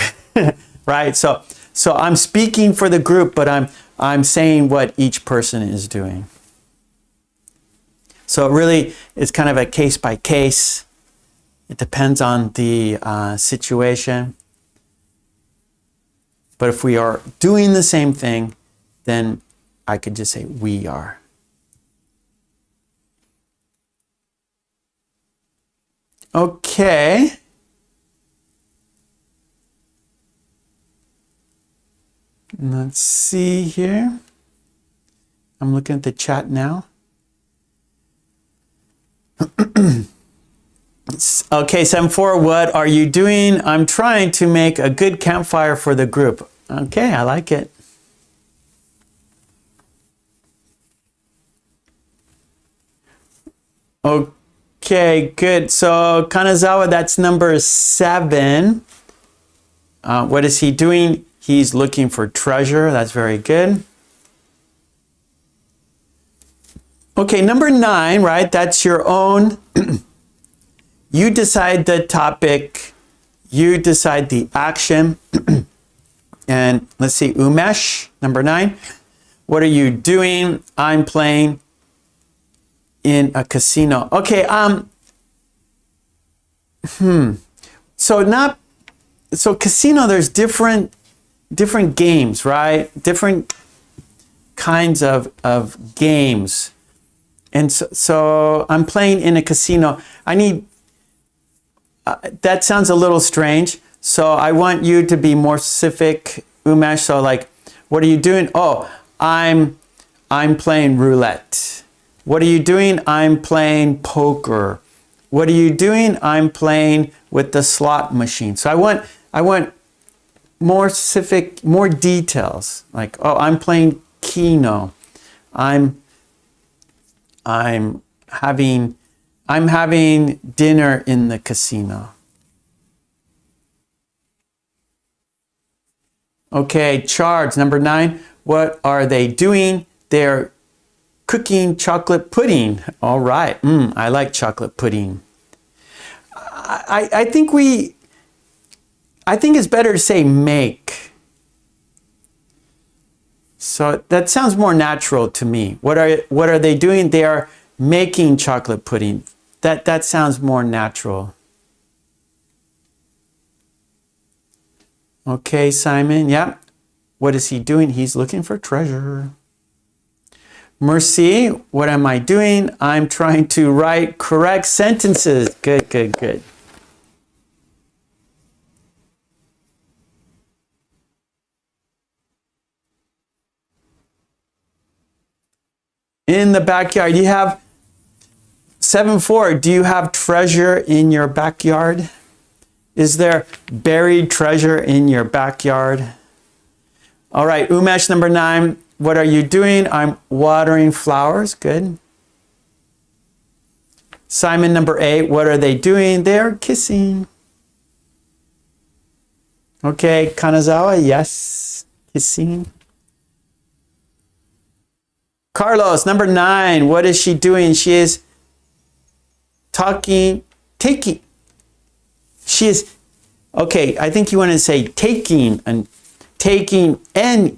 right? So I'm speaking for the group, but I'm saying what each person is doing. So it really is kind of a case by case. It depends on the situation. But if we are doing the same thing, then I could just say we are. Okay. Let's see here. I'm looking at the chat now. Okay, 7-4, what are you doing? I'm trying to make a good campfire for the group. Okay, I like it. Okay, good. So Kanazawa, that's number 7. What is he doing? He's looking for treasure. That's very good. Okay, number 9, right? That's your own. You decide the topic. You decide the action. And let's see, Umesh, number 9. What are you doing? I'm playing in a casino. Okay, So casino, there's different games, right? Different kinds of games. And so I'm playing in a casino. I need, that sounds a little strange. So I want you to be more specific, Umesh. So like, what are you doing? Oh, I'm playing roulette. What are you doing? I'm playing poker. What are you doing? I'm playing with the slot machine. So I want more specific, more details. Like, oh, I'm playing Keno. I'm having dinner in the casino. Okay, Charles, number 9. What are they doing? They're cooking chocolate pudding. All right. I like chocolate pudding. I think it's better to say make. So that sounds more natural to me. What are they doing? They are making chocolate pudding. That sounds more natural. Okay, Simon. Yeah. What is he doing? He's looking for treasure. Mercy, what am I doing? I'm trying to write correct sentences. Good, good, good. In the backyard, you have, 7.4, do you have treasure in your backyard? Is there buried treasure in your backyard? All right, Umesh, number 9, what are you doing? I'm watering flowers. Good. Simon, number 8, what are they doing? They're kissing. Okay, Kanazawa, yes, kissing. Carlos, number 9, what is she doing? She is taking. She is, okay, I think you want to say taking an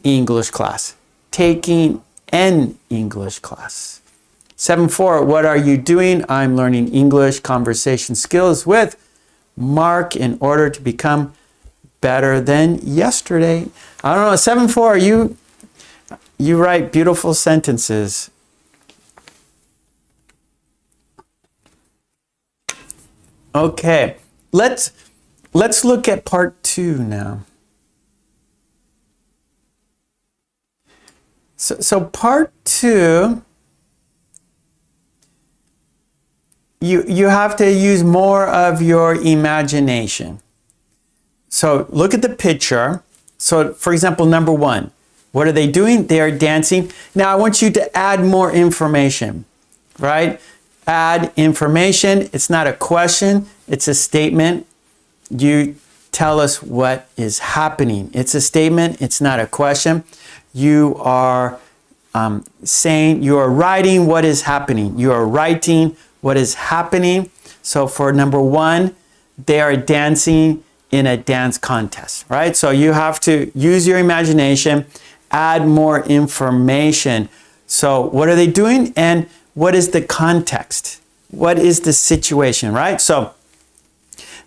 English class. Taking an English class. 7.4, what are you doing? I'm learning English conversation skills with Mark in order to become better than yesterday. I don't know, 7.4, you write beautiful sentences. Okay, let's look at part 2 now. So part 2, you have to use more of your imagination. So look at the picture. So for example, number 1, what are they doing? They are dancing. Now I want you to add more information, right? Add information. It's not a question, it's a statement. You tell us what is happening. It's a statement, it's not a question. You are saying, you are writing what is happening. You are writing what is happening. So for number 1, they are dancing in a dance contest, right? So you have to use your imagination, add more information. So what are they doing? And what is the context? What is the situation, right? So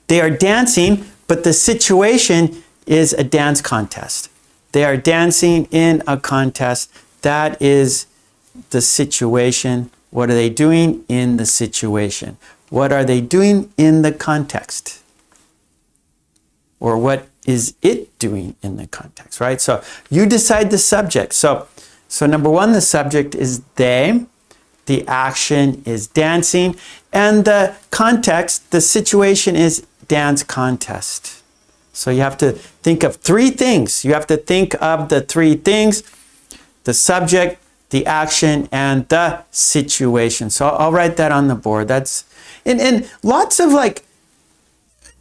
they are dancing, but the situation is a dance contest. They are dancing in a contest. That is the situation. What are they doing in the situation? What are they doing in the context? Or what is it doing in the context, right? So you decide the subject. So number 1, the subject is they. The action is dancing. And the context, the situation is dance contest. So you have to think of 3 things. You have to think of the 3 things: the subject, the action, and the situation. So I'll write that on the board. That's and lots of like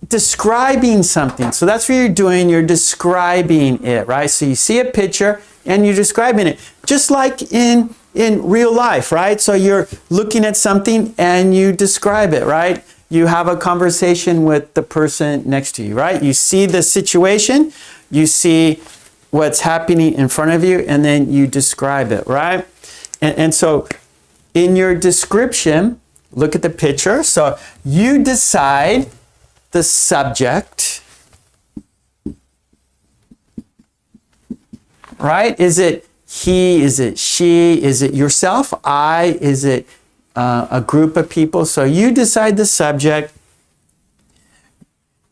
describing something. So that's what you're doing. You're describing it, right? So you see a picture and you're describing it, just like in real life, right? So you're looking at something and you describe it, right? You have a conversation with the person next to you, right? You see the situation, you see what's happening in front of you, and then you describe it, right? And so in your description, look at the picture. So you decide the subject, right? Is it he? Is it she? Is it yourself? I? Is it a group of people? So you decide the subject,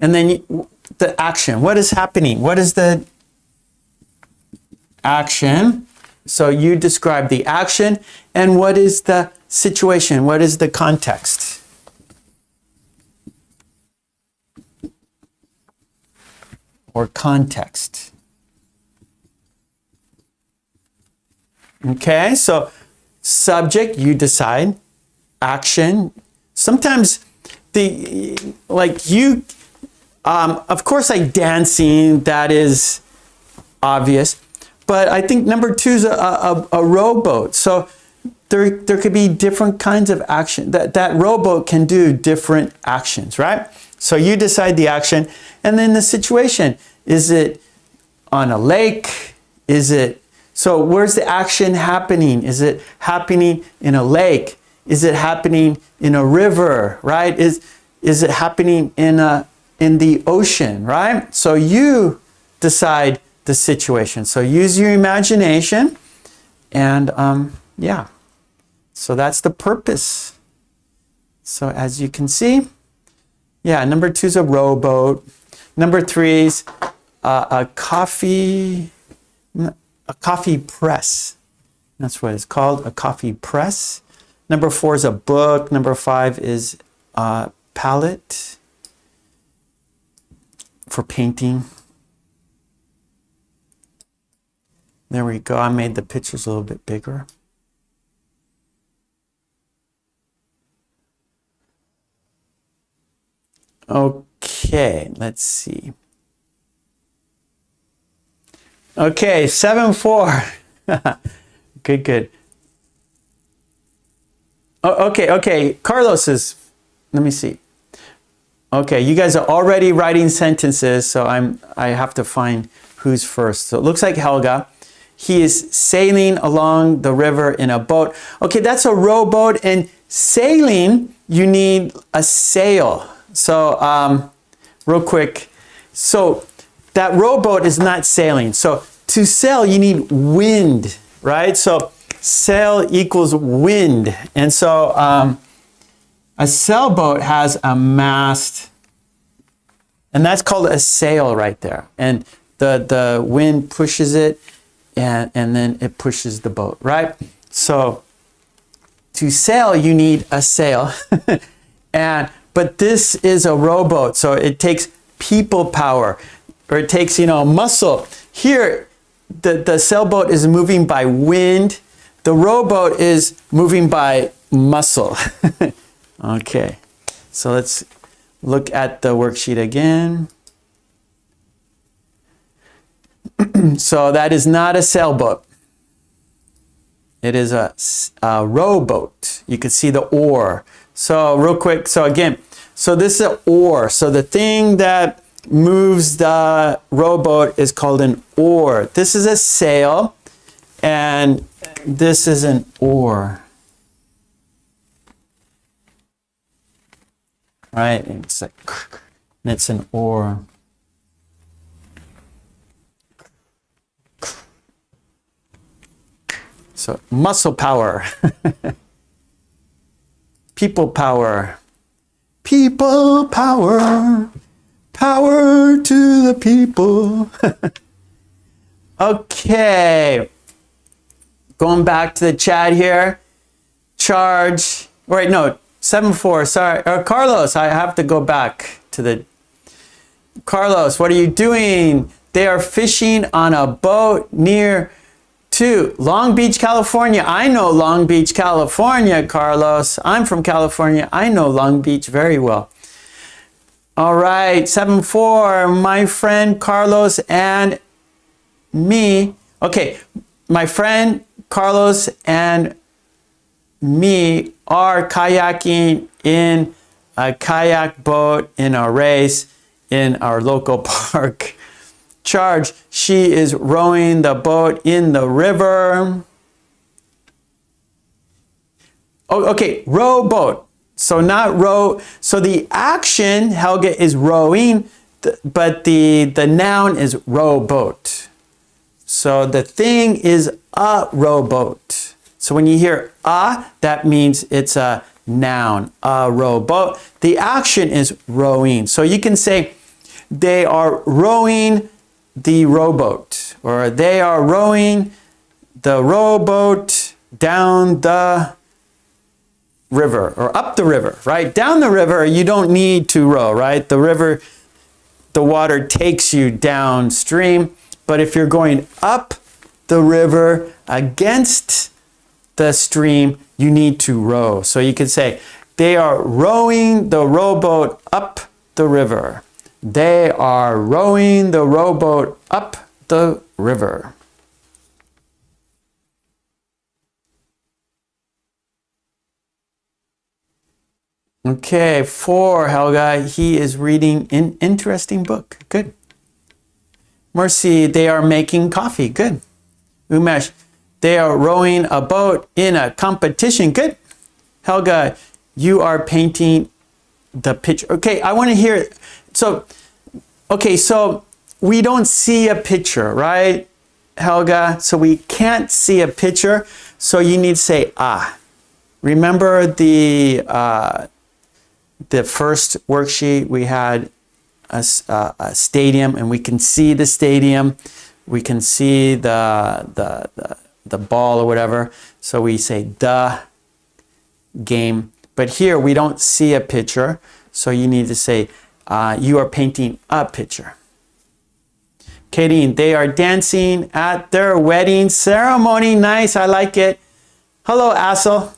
and then the action. What is happening? What is the action? So you describe the action, and what is the situation? What is the context? Or context. Okay, so subject, you decide. Action. Sometimes of course, like dancing, that is obvious. But I think number 2 is a rowboat. So there could be different kinds of action. That rowboat can do different actions, right? So you decide the action, and then the situation. Is it on a lake? So where's the action happening? Is it happening in a lake? Is it happening in a river, right? Is it happening in the ocean, right? So you decide the situation. So use your imagination, and yeah. So that's the purpose. So as you can see, yeah, number 2 is a rowboat. Number 3 is a coffee press. That's what it's called, a coffee press. Number 4 is a book. Number 5 is a palette for painting. There we go. I made the pictures a little bit bigger. Okay, let's see. Okay, 7-4. Good, good. Oh, okay. Carlos is, let me see. Okay, you guys are already writing sentences, so I have to find who's first. So it looks like Helga. He is sailing along the river in a boat. Okay, that's a rowboat, and sailing, you need a sail. So real quick, so that rowboat is not sailing. So to sail, you need wind, right? So sail equals wind. And so a sailboat has a mast, and that's called a sail right there. And the wind pushes it, and then it pushes the boat, right? So to sail, you need a sail. But this is a rowboat, so it takes people power, or it takes, muscle. Here, the sailboat is moving by wind. The rowboat is moving by muscle. Okay, so let's look at the worksheet again. So that is not a sailboat. It is a rowboat. You can see the oar. So real quick, so again, so this is an oar. So the thing that moves the rowboat is called an oar. This is a sail, and this is an oar. Right? It's like, and it's an oar. So muscle power. People power. People power. Power to the people. Okay. Going back to the chat here. Charge. Wait, no. 7-4. Sorry. Carlos, I have to go back to the... Carlos, what are you doing? They are fishing on a boat near to Long Beach, California. I know Long Beach, California, Carlos. I'm from California. I know Long Beach very well. All right, 7-4. My friend Carlos and me. Okay, my friend Carlos and me are kayaking in a kayak boat in a race in our local park. Charge, she is rowing the boat in the river. Oh, okay, rowboat. So not row. So the action, Helga, is rowing, but the noun is rowboat. So the thing is a rowboat. So when you hear a, that means it's a noun, a rowboat. The action is rowing. So you can say they are rowing the rowboat, or they are rowing the rowboat down the river, or up the river, right? Down the river, you don't need to row, right? The river, the water takes you downstream. But if you're going up the river against the stream, you need to row. So you could say, they are rowing the rowboat up the river. They are rowing the rowboat up the river. Okay, 4, Helga. He is reading an interesting book. Good. Mercy, they are making coffee. Good. Umesh, they are rowing a boat in a competition. Good. Helga, you are painting the picture. Okay, I want to hear it. So, okay, so we don't see a picture, right, Helga? So we can't see a picture, so you need to say, ah. Remember the first worksheet, we had a stadium, and we can see the stadium. We can see the ball or whatever. So we say the game. But here we don't see a picture, so you need to say, you are painting a picture. Katie, they are dancing at their wedding ceremony. Nice, I like it. Hello, Assel.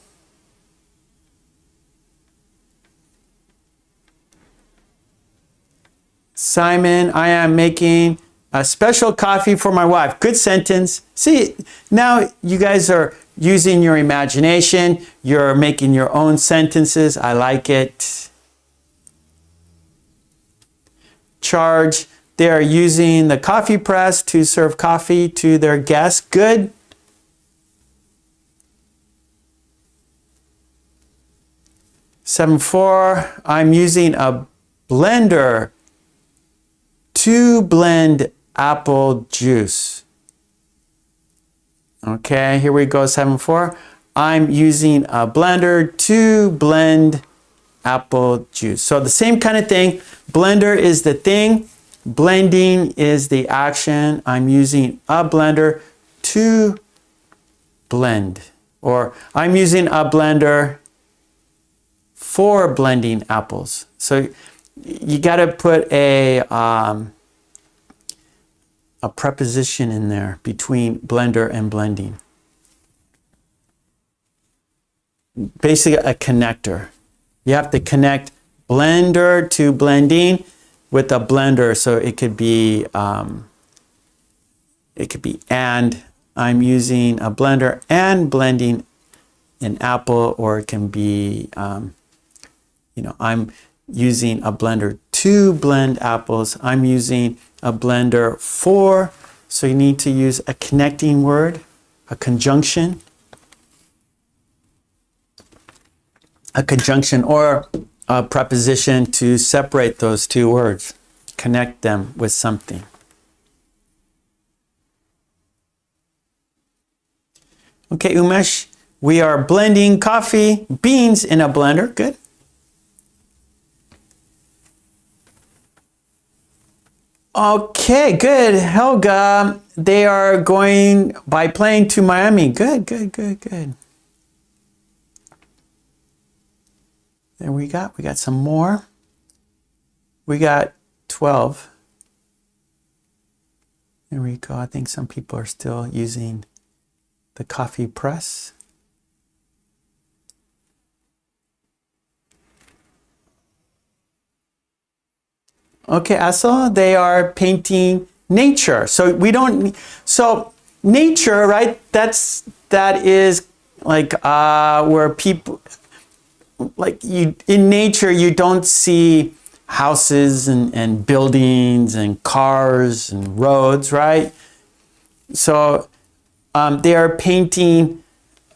Simon, I am making a special coffee for my wife. Good sentence. See, now you guys are using your imagination. You're making your own sentences. I like it. Charge. They are using the coffee press to serve coffee to their guests. Good. Seven four. I'm using a blender to blend apple juice. Okay, here we go, 7-4. I'm using a blender to blend apple juice. So the same kind of thing. Blender is the thing. Blending is the action. I'm using a blender to blend. Or I'm using a blender for blending apples. So you got to put a preposition in there between blender and blending. Basically a connector. You have to connect blender to blending with a blender. So it could be and I'm using a blender and blending an apple, or it can be I'm using a blender to blend apples. I'm using a blender for, so you need to use a connecting word, a conjunction or a preposition to separate those two words, connect them with something. Okay, Umesh, we are blending coffee beans in a blender. Good. Okay, good. Helga, they are going by plane to Miami. Good. There we got some more. We got 12. There we go. I think some people are still using the coffee press. Okay, Assel, they are painting nature. So nature, right? That is like where people, like in nature, you don't see houses and buildings and cars and roads, right? So they are painting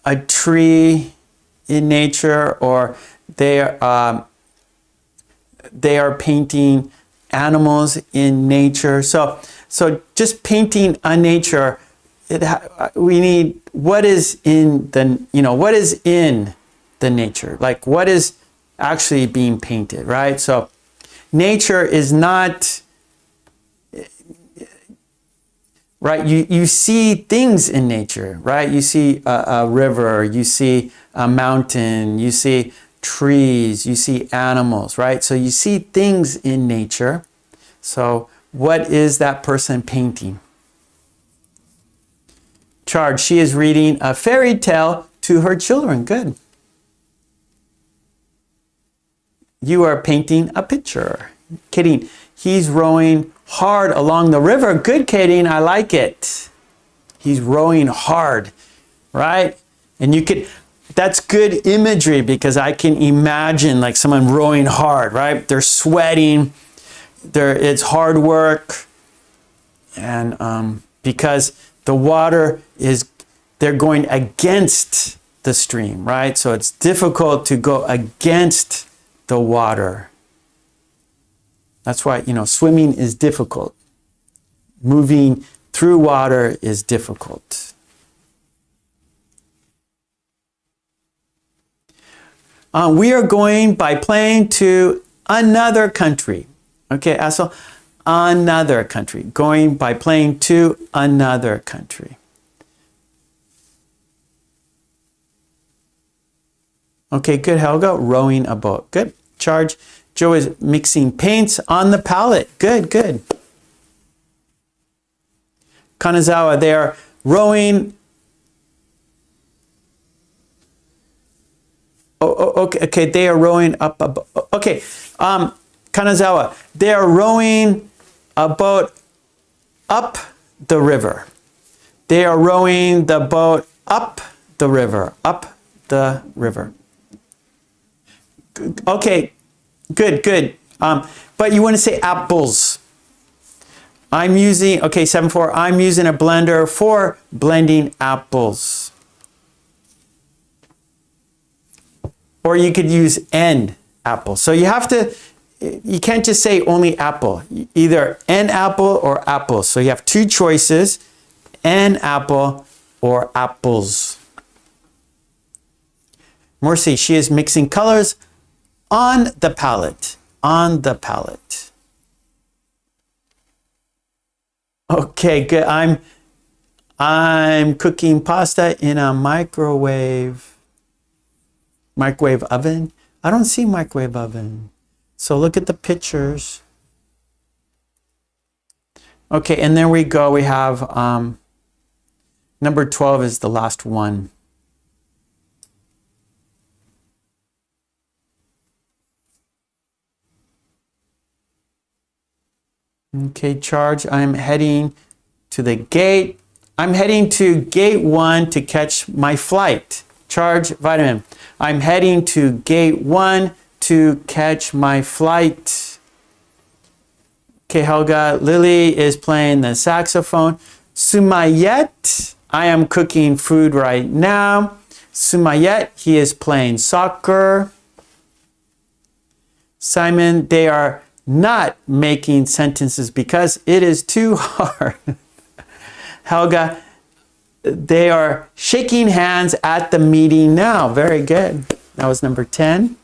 a tree in nature, or they are painting animals in nature. So just painting a nature, we need what is in the nature, like what is actually being painted, right? So nature is not, right? You see things in nature, right? You see a river, you see a mountain, you see trees, you see animals, right? So you see things in nature. So what is that person painting? Charge, she is reading a fairy tale to her children. Good. You are painting a picture. Kidding. He's rowing hard along the river. Good, Katie, I like it. He's rowing hard, right? And that's good imagery, because I can imagine like someone rowing hard, right? They're sweating, it's hard work. And because the water they're going against the stream, right? So it's difficult to go against the water. That's why, swimming is difficult. Moving through water is difficult. We are going by plane to another country. Okay, Assel, another country. Going by plane to another country. Okay, good, Helga. Rowing a boat. Good. Charge. Joe is mixing paints on the palette. Good, good. Kanazawa, they are rowing. Okay, they are rowing up a boat. Okay, Kanazawa, they are rowing a boat up the river. They are rowing the boat up the river. Up the river. Okay, good, good. But you want to say apples. I'm using, okay, 7-4, I'm using a blender for blending apples. Or you could use an apple. So you have to, you can't just say only apple. Either an apple or apples. So you have two choices, an apple or apples. Mercy, she is mixing colors on the palette. On the palette. Okay, good. I'm cooking pasta in a microwave oven. I don't see microwave oven. So look at the pictures. Okay, and there we go. We have number 12 is the last one. Okay, charge. I'm heading to the gate. I'm heading to gate 1 to catch my flight. Charge, vitamin. I'm heading to gate 1 to catch my flight. Okay, Helga. Lily is playing the saxophone. Sumayet, I am cooking food right now. Sumayet, he is playing soccer. Simon, they are not making sentences because it is too hard. Helga, they are shaking hands at the meeting now. Very good. That was number 10.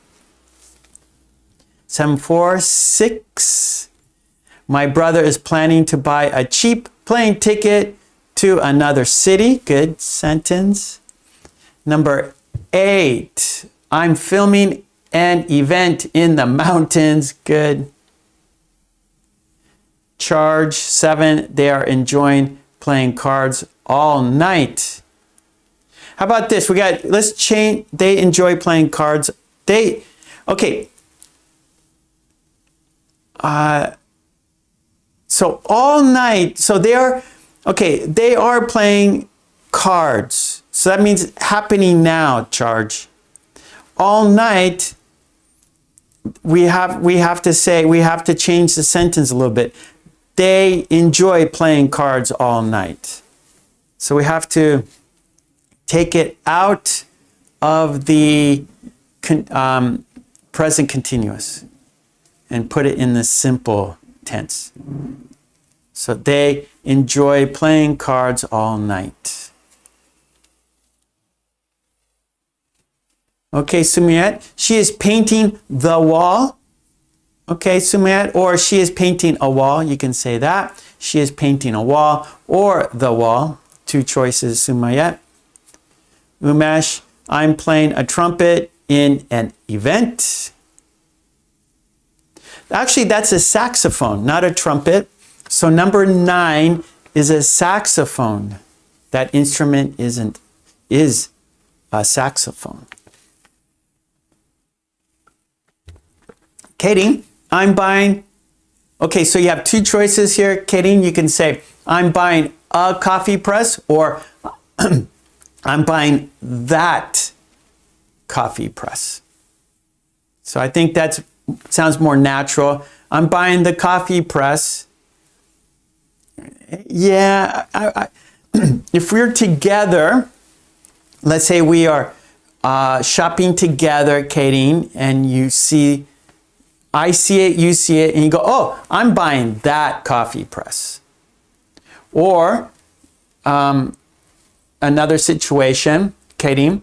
7-4, 6. My brother is planning to buy a cheap plane ticket to another city. Good sentence. Number 8. I'm filming an event in the mountains. Good. Charge. 7. They are enjoying playing cards all night. How about this? We got, let's change, they enjoy playing cards. Okay. So all night, so they are playing cards. So that means happening now, charge. All night, we have to change the sentence a little bit. They enjoy playing cards all night. So we have to take it out of the present continuous and put it in the simple tense. So they enjoy playing cards all night. Okay, Sumiyat, she is painting the wall. Okay, Sumiyat, or she is painting a wall. You can say that. She is painting a wall or the wall. Two choices, Sumayat. Umesh, I'm playing a trumpet in an event. Actually, that's a saxophone, not a trumpet. So number 9 is a saxophone. That instrument is a saxophone. Katie, I'm buying. Okay, so you have two choices here. Katie, you can say, I'm buying a coffee press, or I'm buying that coffee press. So I think that sounds more natural. I'm buying the coffee press. Yeah, if we're together, let's say we are shopping together, Katie, and you see, I see it, you see it, and you go, oh, I'm buying that coffee press. Or another situation, Katie,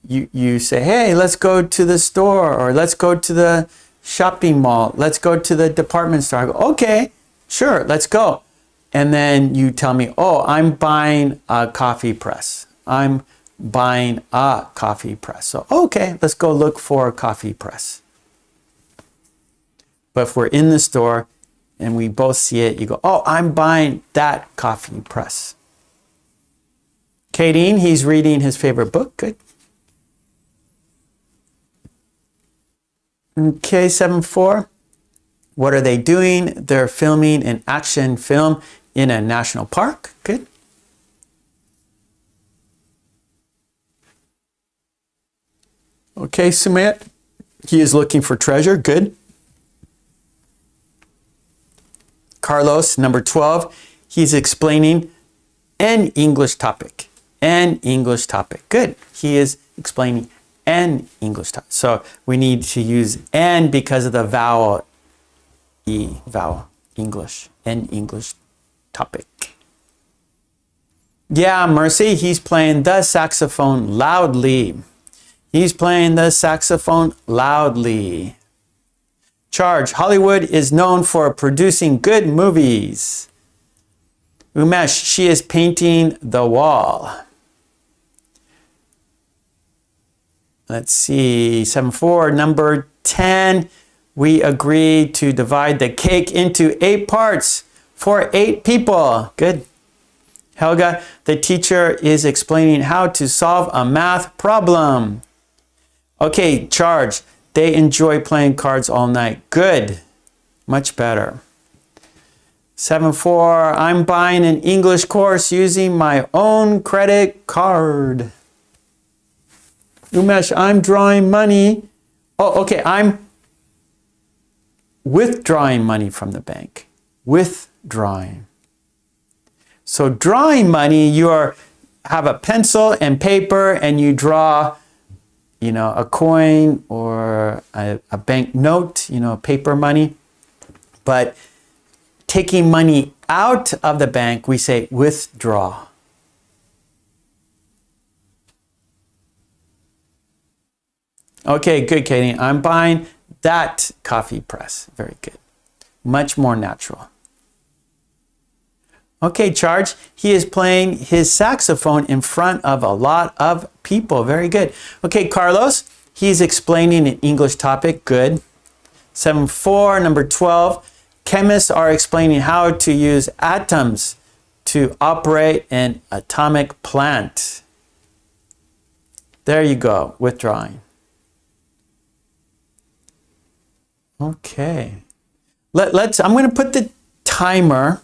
you say, hey, let's go to the store, or let's go to the shopping mall, let's go to the department store. I go, okay, sure, let's go. And then you tell me, oh, I'm buying a coffee press. I'm buying a coffee press. So, okay, let's go look for a coffee press. But if we're in the store and we both see it, you go, oh, I'm buying that coffee press. Kadeen, he's reading his favorite book. Good. Okay, 7-4. What are they doing? They're filming an action film in a national park. Good. Okay, Sumit, he is looking for treasure. Good. Carlos, number 12, he's explaining an English topic. An English topic. Good. He is explaining an English topic. So we need to use an because of the vowel E, vowel, English, an English topic. Yeah, Mercy, he's playing the saxophone loudly. He's playing the saxophone loudly. Charge, Hollywood is known for producing good movies. Umesh, she is painting the wall. Let's see, 7-4, number 10. We agreed to divide the cake into 8 parts for 8 people. Good. Helga, the teacher is explaining how to solve a math problem. Okay, Charge, they enjoy playing cards all night. Good. Much better. 7-4, I'm buying an English course using my own credit card. Umesh, I'm drawing money. Oh, okay, I'm withdrawing money from the bank. Withdrawing. So drawing money, you have a pencil and paper and you draw, a coin or a bank note, paper money. But taking money out of the bank, we say withdraw. Okay, good, Katie. I'm buying that coffee press. Very good. Much more natural. Okay, Charge. He is playing his saxophone in front of a lot of people. Very good. Okay, Carlos. He's explaining an English topic. Good. 7-4, number 12. Chemists are explaining how to use atoms to operate an atomic plant. There you go, withdrawing. Okay. I'm going to put the timer.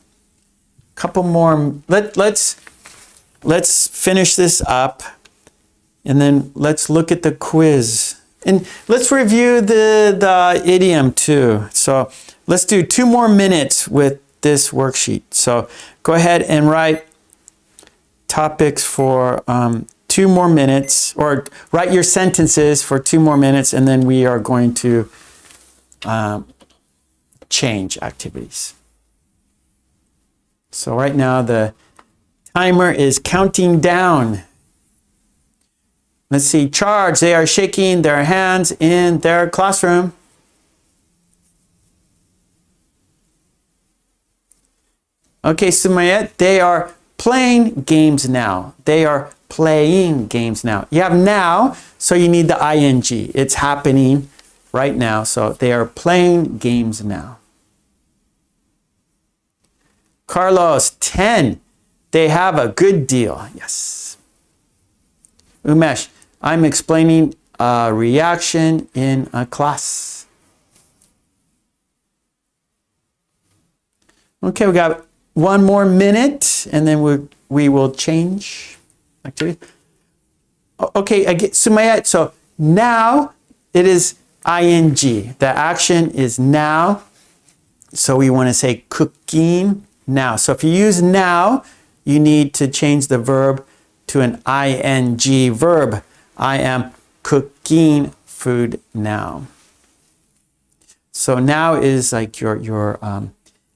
Couple more. Let's finish this up, and then let's look at the quiz, and let's review the idiom too. So let's do 2 more minutes with this worksheet. So go ahead and write topics for 2 more minutes, or write your sentences for 2 more minutes, and then we are going to change activities. So right now the timer is counting down. Let's see, Charge, they are shaking their hands in their classroom. Okay, Sumayet, they are playing games now. They are playing games now. You have now, so you need the ing. It's happening right now, so they are playing games now. Carlos, 10. They have a good deal. Yes. Umesh, I'm explaining a reaction in a class. Okay, we got 1 more minute, and then we will change activity. Okay, again, Sumayat, so now it is ing. The action is now. So we want to say cooking now. So if you use now, you need to change the verb to an ing verb. I am cooking food now. So now is like your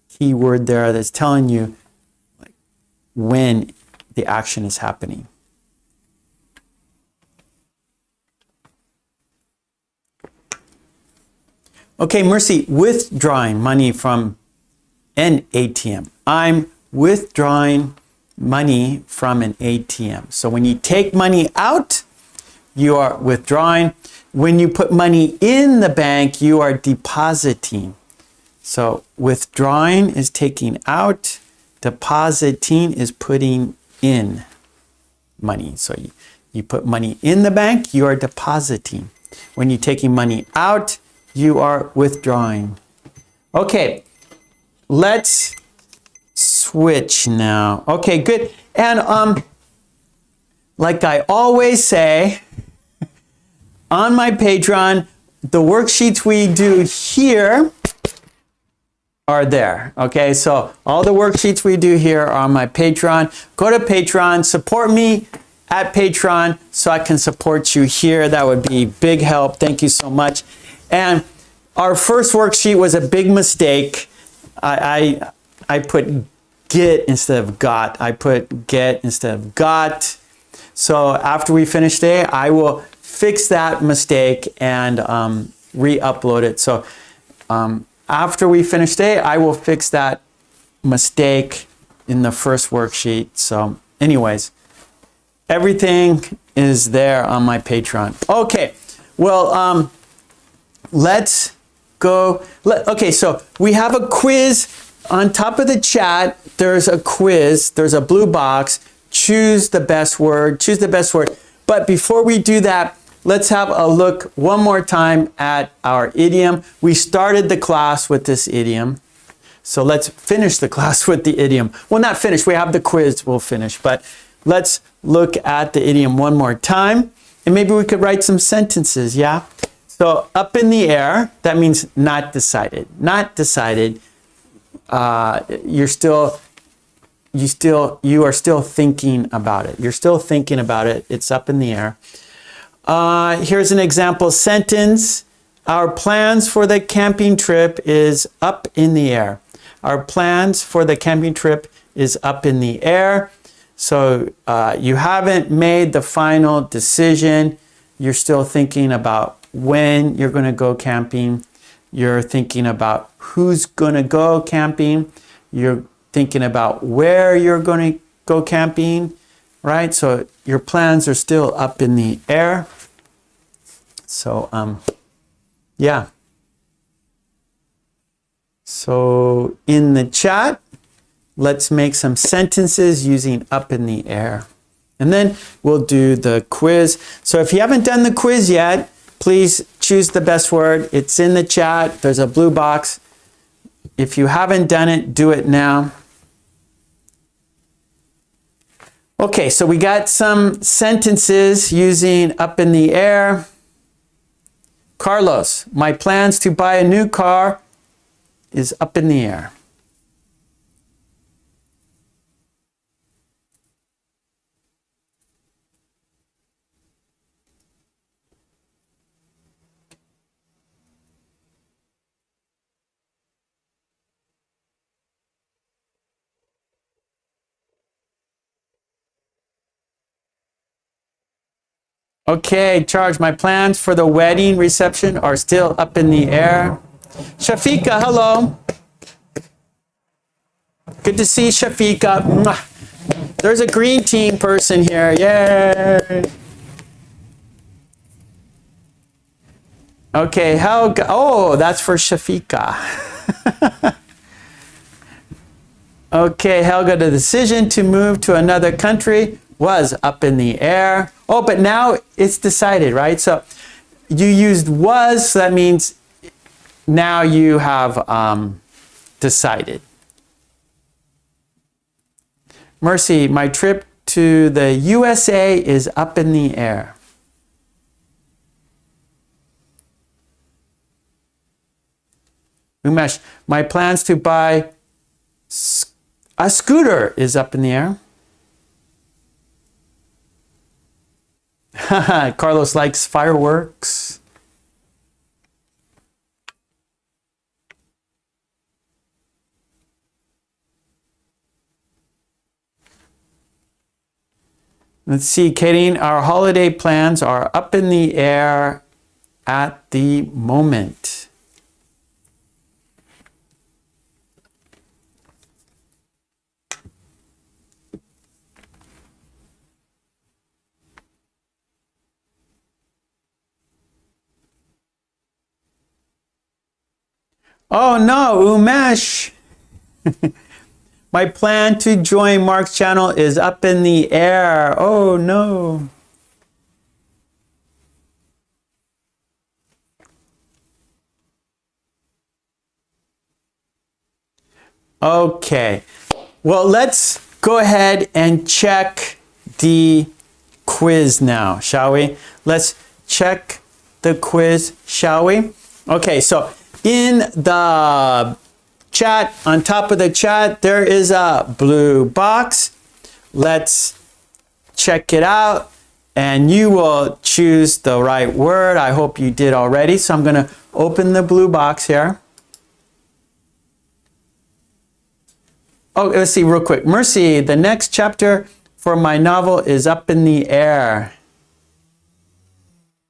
key word there that's telling you like when the action is happening. Okay, Mercy, withdrawing money from an ATM. I'm withdrawing money from an ATM. So when you take money out, you are withdrawing. When you put money in the bank, you are depositing. So withdrawing is taking out, depositing is putting in money. So you put money in the bank, you are depositing. When you're taking money out, you are withdrawing. Okay, let's switch now. Okay, good. And like I always say, on my Patreon, the worksheets we do here are there. Okay, so all the worksheets we do here are on my Patreon. Go to Patreon, support me at Patreon so I can support you here. That would be big help. Thank you so much. And our first worksheet was a big mistake. I put get instead of got. I put get instead of got. So after we finish today, I will fix that mistake and re-upload it. So after we finish today, I will fix that mistake in the first worksheet. So anyways, everything is there on my Patreon. Okay, well, let's go. Okay, so we have a quiz on top of the chat. There's a quiz. There's a blue box. Choose the best word. Choose the best word. But before we do that, let's have a look one more time at our idiom. We started the class with this idiom. So let's finish the class with the idiom. Well, not finish. We have the quiz. We'll finish. But let's look at the idiom one more time. And maybe we could write some sentences, yeah? So up in the air, that means not decided. Not decided. You are still thinking about it. You're still thinking about it. It's up in the air. Here's an example sentence. Our plans for the camping trip is up in the air. Our plans for the camping trip is up in the air. So you haven't made the final decision. You're still thinking about when you're going to go camping. You're thinking about who's going to go camping. You're thinking about where you're going to go camping, right? So your plans are still up in the air. So, yeah. So in the chat, let's make some sentences using up in the air. And then we'll do the quiz. So if you haven't done the quiz yet, please choose the best word. It's in the chat. There's a blue box. If you haven't done it, do it now. Okay, so we got some sentences using up in the air. Carlos, my plans to buy a new car is up in the air. Okay, Charge, my plans for the wedding reception are still up in the air. Shafika, hello. Good to see Shafika. Mwah. There's a green team person here. Yay. Okay, Helga. Oh, that's for Shafika. Okay, Helga, the decision to move to another country was up in the air. Oh, but now it's decided, right? So you used was, so that means now you have decided. Mercy, my trip to the USA is up in the air. Umesh, my plans to buy a scooter is up in the air. Carlos likes fireworks. Let's see, Katie, our holiday plans are up in the air at the moment. Oh no, Umesh. My plan to join Mark's channel is up in the air. Oh no. Okay. Well, let's go ahead and check the quiz now, shall we? Let's check the quiz, shall we? Okay, so in the chat, on top of the chat, there is a blue box. Let's check it out and you will choose the right word. I hope you did already. So I'm going to open the blue box here. Oh, let's see real quick. Mercy, the next chapter for my novel is up in the air.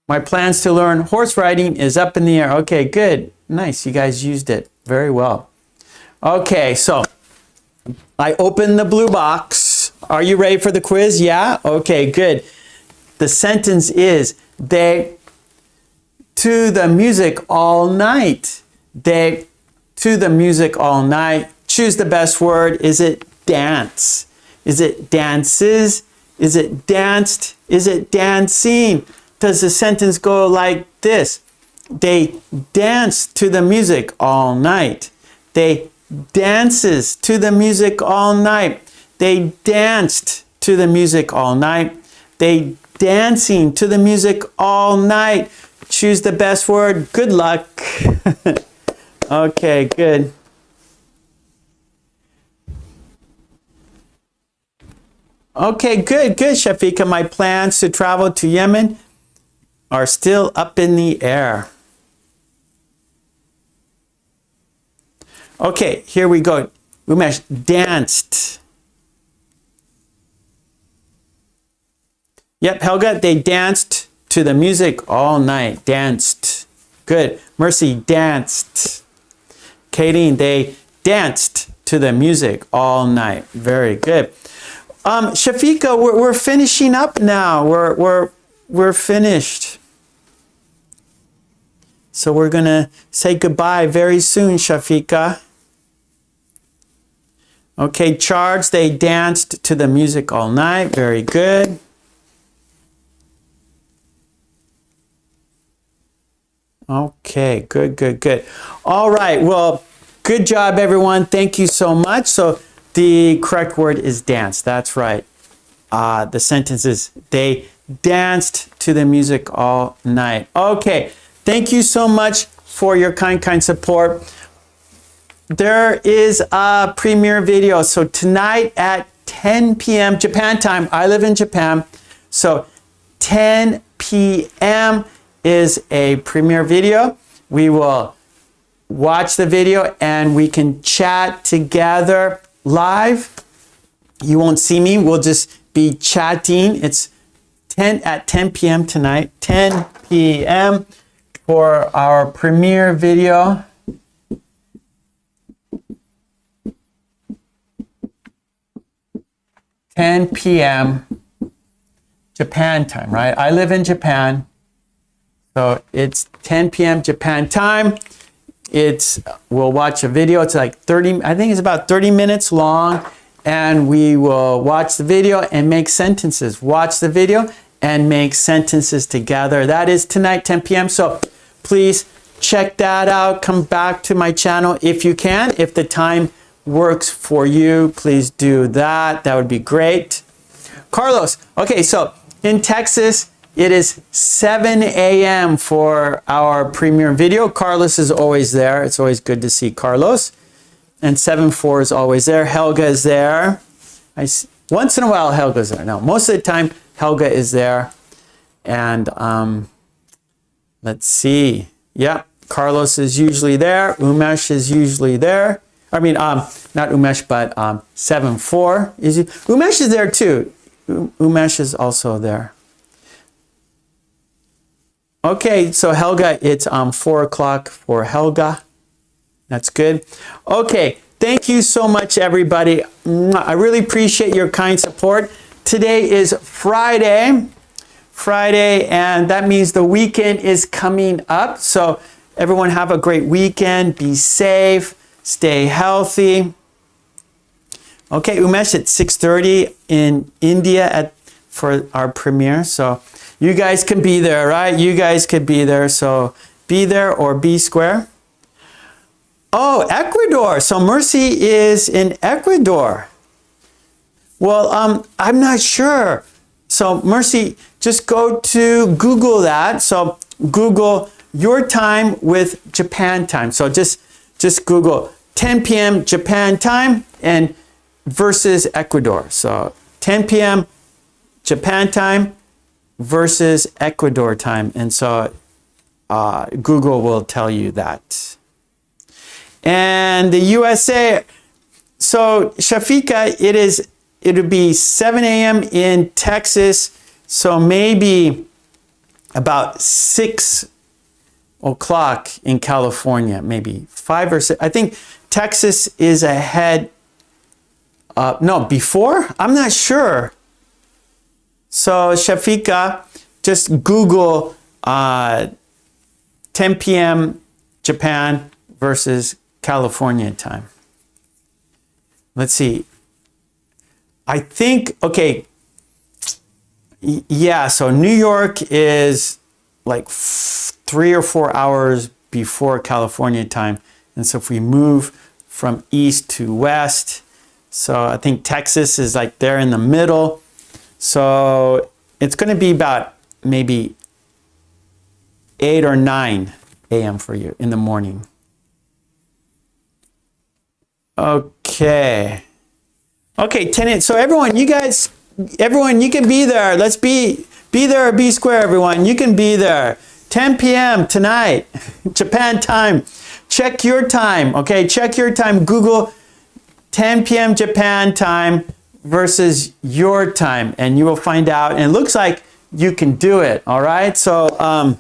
My plans to learn horse riding is up in the air. Okay, good. Nice. You guys used it very well. Okay, so I opened the blue box. Are you ready for the quiz? Yeah? Okay, good. The sentence is, they to the music all night. They to the music all night. Choose the best word. Is it dance? Is it dances? Is it danced? Is it dancing? Does the sentence go like this? They danced to the music all night. They dances to the music all night. They danced to the music all night. They dancing to the music all night. Choose the best word. Good luck. Okay, good. Okay, good, Shafika. My plans to travel to Yemen are still up in the air. Okay, here we go. Umesh, danced. Yep, Helga, they danced to the music all night. Danced. Good. Mercy, danced. Katie, they danced to the music all night. Very good. Shafika, we're finishing up now. We're finished. So we're gonna say goodbye very soon, Shafika. Okay, Charge, they danced to the music all night. Very good. Okay, good. All right, well, good job, everyone. Thank you so much. So the correct word is dance. That's right. The sentence is, they danced to the music all night. Okay, thank you so much for your kind support. There is a premiere video. So tonight at 10 p.m. Japan time, I live in Japan. So 10 p.m. is a premiere video. We will watch the video and we can chat together live. You won't see me. We'll just be chatting. It's 10 p.m. tonight. 10 p.m. for our premiere video. $10 p.m. Japan time, right? I live in Japan. So it's 10 p.m. Japan time. We'll watch a video. It's like 30, I think it's about 30 minutes long. And we will watch the video and make sentences. Watch the video and make sentences together. That is tonight, 10 p.m. So please check that out. Come back to my channel if you can. If the time works for you, please do that. That would be great. Carlos, okay, so in Texas, it is 7 a.m. for our premiere video. Carlos is always there. It's always good to see Carlos. And 7-4 is always there. Helga is there. Once in a while, Helga's there. No, most of the time, Helga is there. And let's see. Yeah, Carlos is usually there. Umesh is usually there. I mean, not Umesh, but 7-4 is. Umesh is there too. Umesh is also there. Okay, so Helga, it's 4 o'clock for Helga. That's good. Okay, thank you so much, everybody. I really appreciate your kind support. Today is Friday, and that means the weekend is coming up. So everyone have a great weekend. Be safe. Stay healthy. Okay, Umesh, it's 6:30 in India for our premiere. So you guys can be there, right? You guys could be there. So be there or be square. Oh, Ecuador. So Mercy is in Ecuador. Well, I'm not sure. So Mercy, just go to Google that. So Google your time with Japan time. So just Google 10 p.m. Japan time and versus Ecuador. So 10 p.m. Japan time versus Ecuador time. And so Google will tell you that. And the USA, so Shafika, it'll be 7 a.m. in Texas. So maybe about 6 o'clock in California, maybe 5 or 6. I think Texas is ahead. No, before? I'm not sure. So Shafika, just Google 10 p.m. Japan versus California time. Let's see. I think, okay. Yeah, so New York is like 3 or 4 hours before California time. And so if we move from east to west, so I think Texas is like there in the middle. So it's going to be about maybe 8 or 9 a.m. for you in the morning. Okay. Okay, 10. So everyone, you can be there. Let's be there or be square, everyone. You can be there. 10 p.m. tonight, Japan time. Check your time, okay? Check your time. Google 10 p.m. Japan time versus your time, and you will find out. And it looks like you can do it, all right? So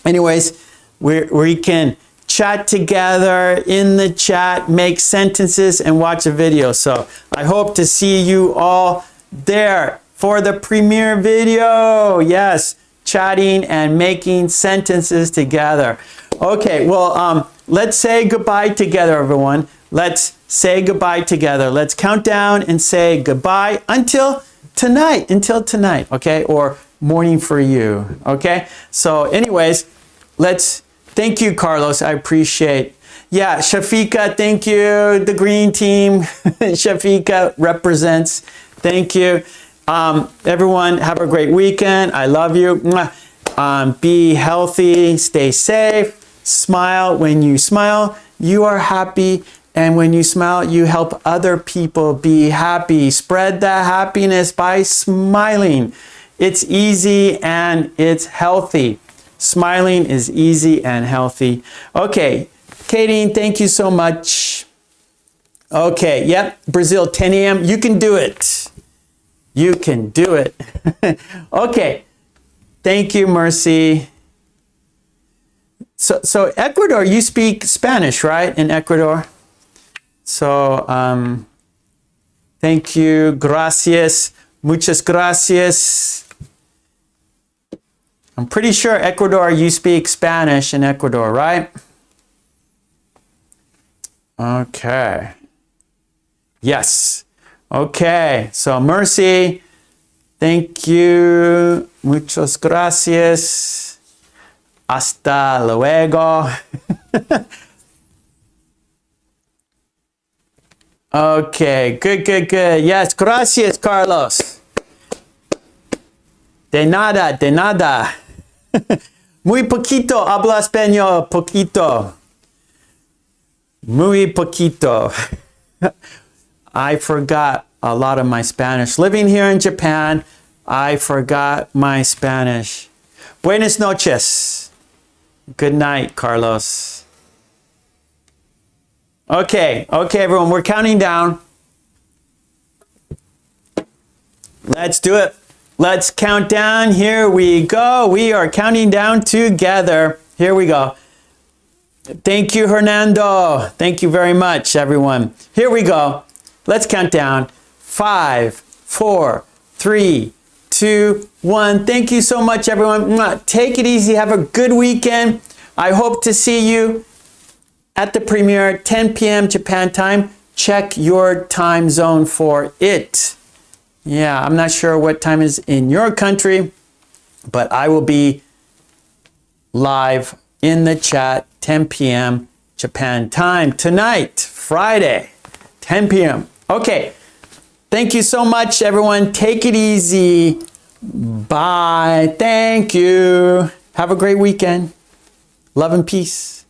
anyways, we can chat together in the chat, make sentences, and watch a video. So I hope to see you all there for the premiere video. Yes, chatting and making sentences together. Okay, well, let's say goodbye together, everyone. Let's say goodbye together. Let's count down and say goodbye until tonight, okay? Or morning for you, okay? So anyways, thank you, Carlos. I appreciate. Yeah, Shafika, thank you. The green team, Shafika represents. Thank you. Everyone, have a great weekend. I love you. Be healthy. Stay safe. Smile. When you smile, you are happy. And when you smile, you help other people be happy. Spread that happiness by smiling. It's easy and it's healthy. Smiling is easy and healthy. Okay, Katie, thank you so much. Okay, yep, Brazil, 10 a.m. You can do it. You can do it. Okay, thank you, Mercy. So Ecuador, you speak Spanish, right, in Ecuador? So thank you, gracias, muchas gracias. I'm pretty sure Ecuador, you speak Spanish in Ecuador, right? Okay. Yes. Okay. So Mercy, thank you. Muchas gracias. Hasta luego. Okay. Good, good, good. Yes. Gracias, Carlos. De nada, de nada. Muy poquito habla español, poquito. Muy poquito. I forgot a lot of my Spanish. Living here in Japan, I forgot my Spanish. Buenas noches. Good night, Carlos. Okay, everyone, we're counting down. Let's do it. Let's count down. Here we go. We are counting down together. Here we go. Thank you, Hernando. Thank you very much, everyone. Here we go. Let's count down. 5, 4, 3, 2, 1. Thank you so much, everyone. Take it easy. Have a good weekend. I hope to see you at the premiere, 10 p.m. Japan time. Check your time zone for it. Yeah, I'm not sure what time is in your country, but I will be live in the chat, 10 p.m. Japan time tonight, Friday, 10 p.m. Okay, thank you so much, everyone. Take it easy. Bye. Thank you. Have a great weekend. Love and peace.